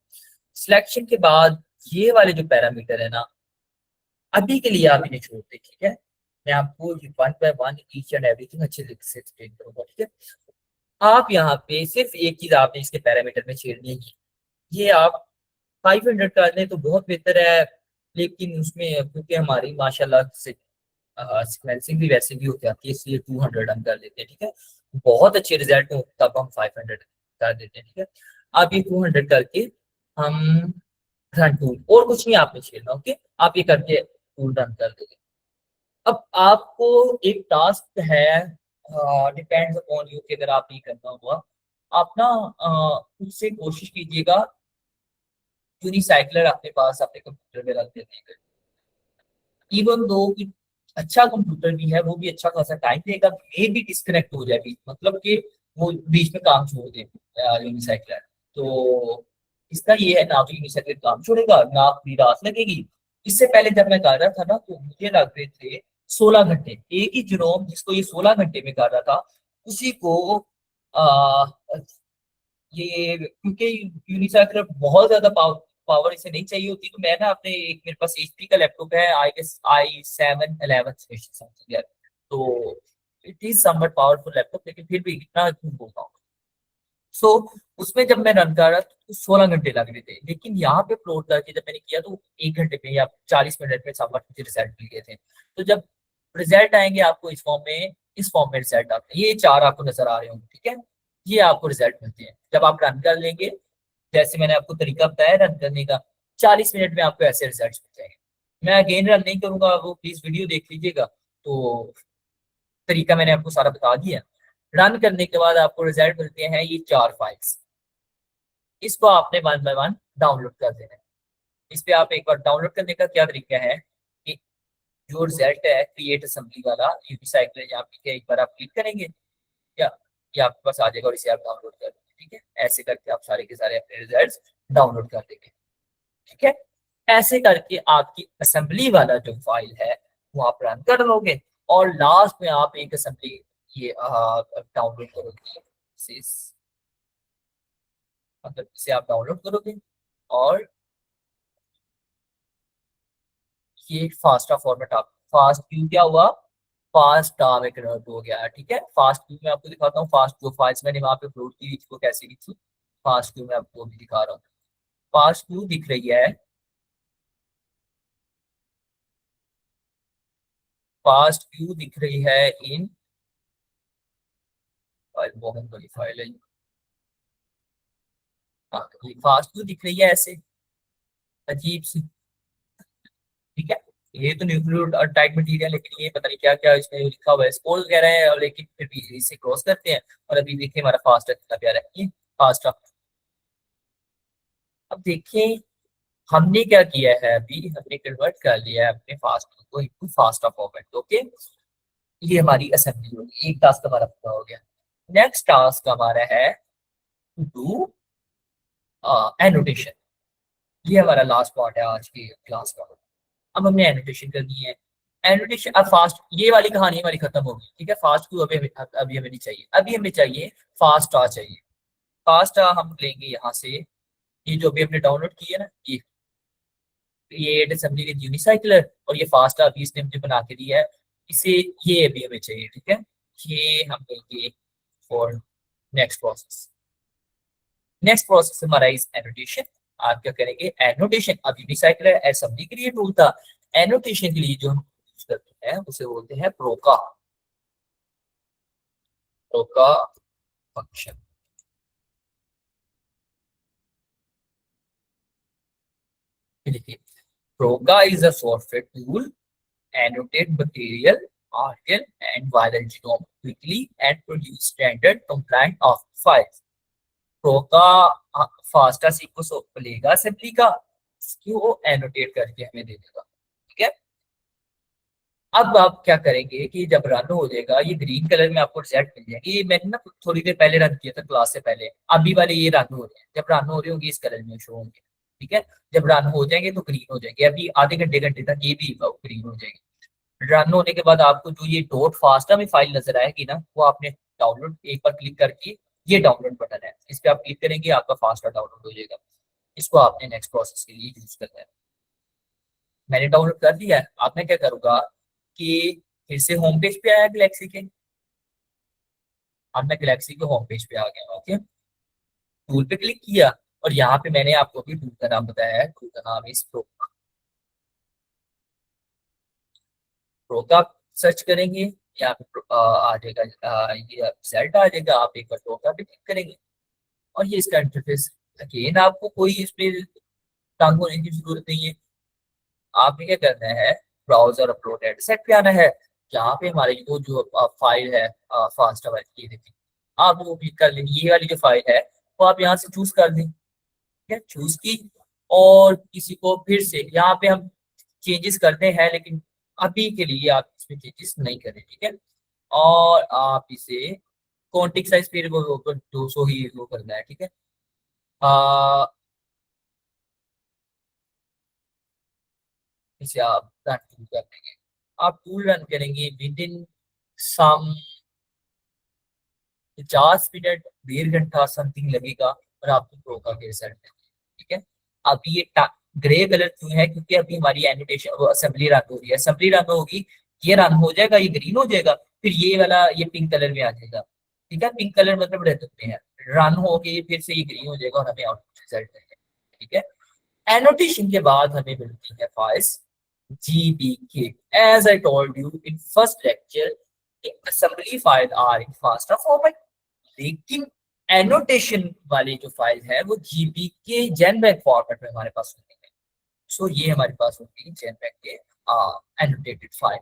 A: सिलेक्शन के बाद ये वाले जो पैरामीटर है ना, अभी के लिए आप इन्हें छोड़ दें। ठीक है, मैं आपको one by one each and everything अच्छे से एक्सप्लेन करूंगा। ठीक है, आप यहाँ पे सिर्फ एक चीज आपने इसके पैरामीटर में छेड़नी है, ये आप 500 कर दें तो बहुत बेहतर है, लेकिन उसमें क्योंकि हमारी माशाल्लाह से सीक्वेंसिंग भी वैसे भी हो जाती है, इसलिए 200 हम कर देते हैं। ठीक है, बहुत अच्छे रिजल्ट हो तब हम 500 कर देते हैं। ठीक है, आप ये 200 करके हम रन टूल, और कुछ नहीं आपने छेड़ना। ओके, आप ये करके टूल रन कर देंगे। अब आपको एक टास्क है, डिपेंड्स अपॉन यू, कि अगर आप नहीं करना हुआ, आप ना खुद से कोशिश कीजिएगा यूनिसाइक्लर अपने पास अपने कंप्यूटर में रख देते हैं। इवन दो कि अच्छा कंप्यूटर भी है, वो भी अच्छा खासा टाइम देगा, मे भी डिस्कनेक्ट हो जाए बीच, मतलब कि वो बीच में काम छोड़ दे यूनिसाइक्लर। तो इसका ये है, ना तो यूनिसाइक्लर काम छोड़ेगा, ना पूरी रात लगेगी। इससे पहले जब मैं कर रहा था ना, तो मुझे लग रहे थे 16 घंटे। एक ही जिनोम जिसको ये 16 घंटे में कर रहा था, उसी को आ, ये, क्योंकि यूनिसाइक्लर बहुत ज्यादा पावर इसे नहीं चाहिए होती, तो मैं ना अपने एक, मेरे पास एचपी का लैपटॉप है, i7 11 समथिंग है, तो it is somewhat powerful laptop, लेकिन फिर भी इतना क्यों बोलता हूँ। सो उसमें जब मैं रन कर रहा था तो 16 घंटे लग रहे थे, लेकिन यहाँ पे प्लॉट करके जब मैंने किया तो 1 घंटे में या 40 मिनट में समवट मुझे रिजल्ट मिल गए थे। तो जब रिजल्ट आएंगे आपको इस फॉर्म में रिजल्ट आते हैं, ये चार आपको नजर आ रहे होंगे। ठीक है, ये आपको रिजल्ट मिलते हैं जब आप रन कर लेंगे। जैसे मैंने आपको तरीका बताया रन करने का, 40 मिनट में आपको ऐसे रिजल्ट मिल जाएंगे। मैं अगेन रन नहीं करूंगा, वो प्लीज वीडियो देख लीजिएगा। तो तरीका मैंने आपको सारा बता दिया। रन करने के बाद आपको रिजल्ट मिलते हैं ये चार फाइल्स। इसको आपने वन बाय वन डाउनलोड कर देना है। इस पे आप एक बार डाउनलोड करने का क्या तरीका है कि जो रिजल्ट है क्रिएट असेंबली वाला यूनिसाइक्लर, यहाँ पे एक बार आप क्लिक करेंगे, क्या ये आपके पास आ जाएगा, और इसे आप डाउनलोड कर देंगे। ठीक है, ऐसे करके आप सारे के सारे अपने रिजल्ट डाउनलोड कर देंगे। ठीक है, ऐसे करके आपकी असेंबली वाला जो फाइल है वो आप रन कर लोगे, और लास्ट में आप एक असेंबली ये डाउनलोड करोगे, मतलब इसे आप डाउनलोड करोगे, और ये फास्टा फॉर्मेट आप फास्ट क्यू क्या हुआ, फास्ट में कन्वर्ट हो गया। ठीक है, फास्ट क्यू में आपको दिखाता हूँ, फास्ट जो फाइल्स मैंने वहां पे अपलोड की थी वो कैसी दिखी। फास्ट क्यू में आपको भी दिखा रहा हूँ, फास्ट क्यू दिख रही है, फास्ट क्यू दिख रही है इन फाइल, बहुत बड़ी फाइल है। हाँ, ये फास्ट क्यू दिख रही है ऐसे अजीब सी। ठीक है, ये तो न्यूक्लियर टाइप मटीरियल, लेकिन ये पता नहीं क्या क्या इसमें लिखा हुआ है, स्पोल वगैरह है, और लेकिन फिर भी इसे क्रॉस करते हैं। और अभी देखिए हमारा फास्ट कितना प्यारा है, ये फास्ट। अब देखिए हमने क्या किया है, अभी हमने कन्वर्ट कर लिया है अपने फास्ट को इनटू फास्ट फॉर्मेट। ओके, ये हमारी असेंबली होगी, एक टास्क हमारा पूरा हो गया। नेक्स्ट टास्क हमारा है टू डू एनोटेशन। ये हमारा लास्ट पार्ट है आज की क्लास का। अब हमने एनोटेशन करनी है। एनोटेशन अब फास्ट, ये वाली कहानी हमारी खत्म होगी। ठीक है, फास्ट को अभी हमें नहीं चाहिए, अभी हमें चाहिए फास्ट आ चाहिए। फास्ट आ हम लेंगे यहाँ से ये जो भी हमने डाउनलोड की है ना, ये एड असेंबली विद यूनिसाइक्लर, और ये फास्ट अभी इसने मुझे बना के दिया है, इसे ये अभी हमें चाहिए, ठीक है। ये हम देंगे for next process. Next process हमारा इज एनोटेशन। आप क्या करेंगे, एनोटेशन। अब यूनिसाइक्लर असेंबली के लिए टूल था, एनोटेशन के लिए जो हम यूज करते हैं उसे बोलते हैं प्रोका। Prokka function. देखिए, Prokka is a software tool annotate material, article, and viral genome quickly and produce standard compliant of files. Pro का फास्टा सीक्वेंस लेगा असेंबली का, इसकी वो एनोटेट करके हमें दे देगा, ठीक है। अब आप क्या करेंगे कि जब रन हो जाएगा, ये ग्रीन कलर में आपको रिजल्ट मिल जाएगी। ये मैंने ना थोड़ी देर पहले रन किया था क्लास से पहले, अभी वाले ये रन हो रहे हैं। जब रन हो रहे होंगे इस कलर में शो होंगे, ठीक है। जब रन हो जाएंगे तो ग्रीन हो जाएंगे, अभी आधे घंटे घंटे तक ये भी ग्रीन हो जाएंगे। रन होने के बाद आपको जो ये डॉट फास्टा में फाइल नजर आएगी ना, वो आपने डाउनलोड एक बार क्लिक करके, ये डाउनलोड बटन है, इस पे आप क्लिक करेंगे, आपका फास्टा डाउनलोड हो जाएगा। इसको आपने नेक्स्ट प्रोसेस के लिए यूज करना है। मैंने डाउनलोड कर दिया है। अब मैं क्या करूंगा कि फिर से होम पेज पे आया गैलेक्सी के। अब मैं गैलेक्सी के होम पेज पे आ गया, ओके। टूल पे क्लिक किया, और यहाँ पे मैंने आपको भी टूल का नाम बताया है, टूल का नाम इस प्रो। प्रो का आप सर्च करेंगे, यहाँ पे आ जाएगा, ये रिजल्ट आ जाएगा। आप एक बार प्रो का भी क्लिक करेंगे, और ये इसका इंटरफेस। अगेन आपको कोई इसमें तंग होने की जरूरत नहीं है। आपने क्या करना है, ब्राउजर अपलोड डेटा सेट पे आना है। यहाँ पे हमारी वो जो फाइल है फास्ट वाली, ये देखिए, आप वो क्लिक कर लेंगे। ये वाली जो फाइल है वो आप यहाँ से चूज कर दें, ठीक है, चूज की। और किसी को फिर से यहाँ पे हम चेंजेस करते हैं, लेकिन अभी के लिए आप इसमें चेंजेस नहीं करें, ठीक है। और आप इसे कॉन्टिक साइज फिर वो 200 ही वो करना है, ठीक है। आ, इसे आप रन कर देंगे। आप टूल रन करेंगे विद इन सम 50 मिनट, 1.5 घंटा समथिंग लगेगा, और आपको प्रो का रिजल्ट है, ठीक है। अभी ये ग्रे कलर क्यों है, क्योंकि अभी हमारी एनिटेशन असेंबली रन हो रही है। असेंबली रन होगी, ये रन हो जाएगा, ये ग्रीन हो जाएगा, फिर ये वाला ये पिंक कलर में आ जाएगा, ठीक है। पिंक कलर मतलब रह सकते हैं, रन हो गई फिर से ये ग्रीन हो जाएगा, और हमें आउटपुट रिजल्ट देंगे, ठीक है। एनोटेशन के बाद हमें मिलती है files GBK। As I told you in first lecture, assembly file are in FASTA format, लेकिन एनोटेशन वाली जो फाइल है वो GBK जेनबैंक फॉर्मेट में हमारे पास होती है। सो ये हमारे पास होती है जेनबैंक के एनोटेटेड फाइल।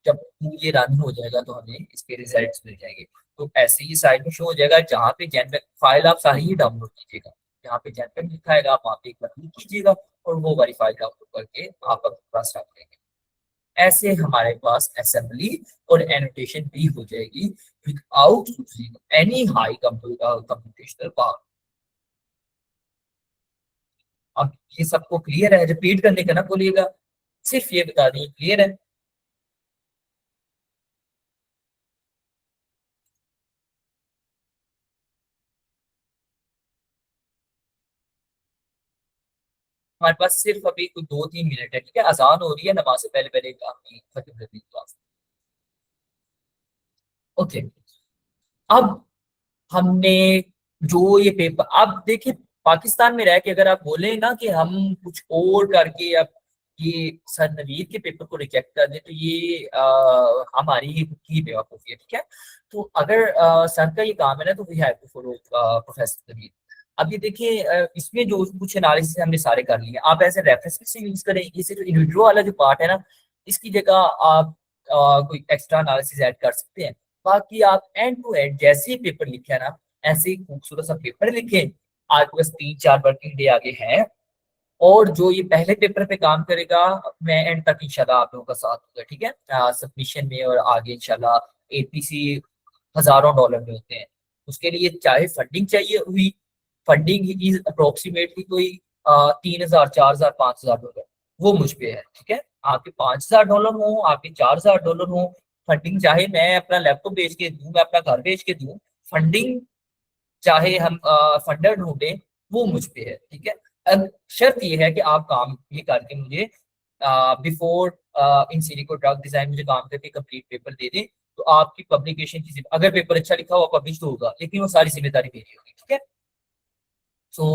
A: जब ये रन हो जाएगा तो हमें इसके रिजल्ट्स मिल जाएंगे। तो ऐसे ही साइड में शो हो जाएगा, जहाँ पे जेनबैंक फाइल आप सारी ही डाउनलोड कीजिएगा, जहाँ पे जेनबैंक लिखा है आप वहाँ पे एक बार क्लिक कीजिएगा, और वो वाली फाइल डाउनलोड करके आप अपने पास रख लेंगे। ऐसे हमारे पास असेंबली और एनोटेशन भी हो जाएगी without using any high computational power. अब ये सबको क्लियर है, रिपीट करने का ना बोलिएगा, सिर्फ ये बता दिए क्लियर है। हमारे पास सिर्फ अभी कुछ 2-3 मिनट है, ठीक है। अजान हो रही है, नमाज से पहले पहले आपकी खत्म कर दी क्लास। ओके। अब हमने जो ये पेपर, अब देखिए, पाकिस्तान में रह के अगर आप बोले ना कि हम कुछ और करके अब ये सर नवीद के पेपर को रिजेक्ट कर दें, तो ये हमारी ही खुद की बेवकूफी है, ठीक है। तो अगर सर का ये काम है ना, तो we have to follow professor Naveed. अब ये देखिए, इसमें जो कुछ एनालिसिस हमने सारे कर लिए, आप ऐसे रेफरेंस से यूज करें। ये सिर्फ इंडिविजुअल वाला जो पार्ट है ना, इसकी जगह आप कोई एक्स्ट्रा एनालिसिस ऐड कर सकते हैं। बाकी आप एंड टू एंड जैसे ही पेपर लिखे ना, ऐसे ही खूबसूरत सा पेपर लिखे। आपके पास 3-4 वर्किंग डे आगे हैं, और जो ये पहले पेपर पे काम करेगा, मैं एंड तक इंशाल्लाह आप लोगों का साथ होगा, ठीक है। सबमिशन में और आगे इंशाल्लाह APC हजारों डॉलर में होते हैं। उसके लिए चाहे फंडिंग चाहिए हुई, फंडिंग इज अप्रोक्सीमेटली कोई 3,000, 4,000, 5,000 डॉलर, वो मुझ पे है, ठीक है। आपके 5,000 डॉलर हो, आपके 4,000 डॉलर हो, फंडिंग चाहे मैं अपना लैपटॉप बेच के दूं, मैं अपना घर बेच के दूं, फंडिंग चाहे हम फंडर ढूंढे, वो मुझ पे है, ठीक है। अब शर्त ये है कि आप काम ये करके मुझे before in silico drug design मुझे काम करके कंप्लीट पेपर दे दें, तो आपकी पब्लिकेशन की अगर पेपर अच्छा लिखा हुआ पब्लिश तो होगा, लेकिन वो सारी जिम्मेदारी मेरी होगी, ठीक है। सो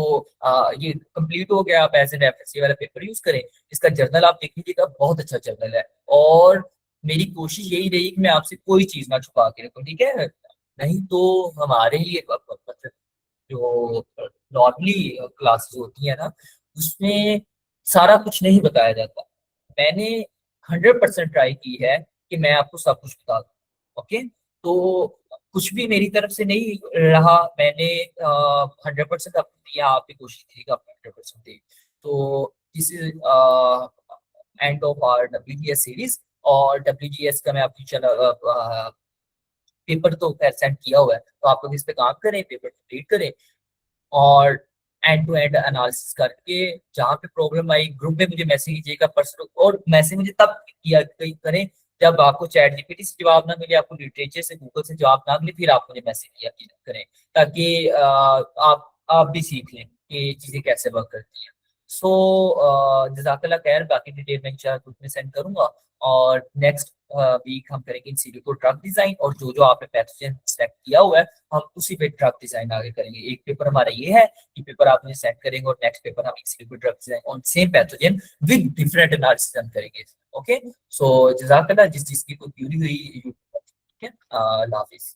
A: ये कंप्लीट हो गया, आप एज एन रेफरेंस ये वाला पेपर यूज करें। इसका जर्नल आप देख लीजिएगा, बहुत अच्छा जर्नल है। और मेरी कोशिश यही रही कि मैं आपसे कोई चीज ना छुपा के रखूं, ठीक है। नहीं तो हमारे लिए मतलब जो नॉर्मली क्लासेस होती है ना, उसमें सारा कुछ नहीं बताया जाता। मैंने 100% ट्राई की है कि मैं आपको सब कुछ बता दूं, ओके। तो कुछ भी मेरी तरफ से नहीं रहा, मैंने 100% अपनी दिया, आप भी कोशिश कीजिएगा अपनी 100% दी। तो this is end of our WGS series. और WGS का मैं आपकी चला पेपर तो खैर सेंड किया हुआ है, तो आप लोग इस पे काम करें, पेपर कंप्लीट करें। और एंड टू एंड एनालिसिस करके जहाँ पे प्रॉब्लम आई ग्रुप में मुझे मैसेज कीजिएगा पर्सनल, और मैसेज मुझे तब किया करें जब आपको चैट जीपीटी से जवाब ना मिले, आपको लिटरेचर से गूगल से जवाब ना मिले, फिर आप मुझे मैसेज किया करें, ताकि आप भी सीख लें कि चीज़ें कैसे वर्क करती हैं। सो जज़ाकल्लाह खैर, बाकी डिटेल मैं इंशाल्लाह ग्रुप में सेंड करूंगा। और नेक्स्ट वीक हम करेंगे इन सिलिको ड्रग डिजाइन, और जो जो आपने पैथोजन सेलेक्ट किया हुआ है हम उसी पे ड्रग डिजाइन आगे करेंगे। एक पेपर हमारा ये है कि पेपर आप मुझे सेंड करेंगे, और नेक्स्ट पेपर हम in silico drug design on same pathogen with different analysis हम करेंगे। ओके। सो जज़ाकल्लाह, जिस चीज की कोई क्यूरी हुई, ठीक है, अल्लाह हाफिज।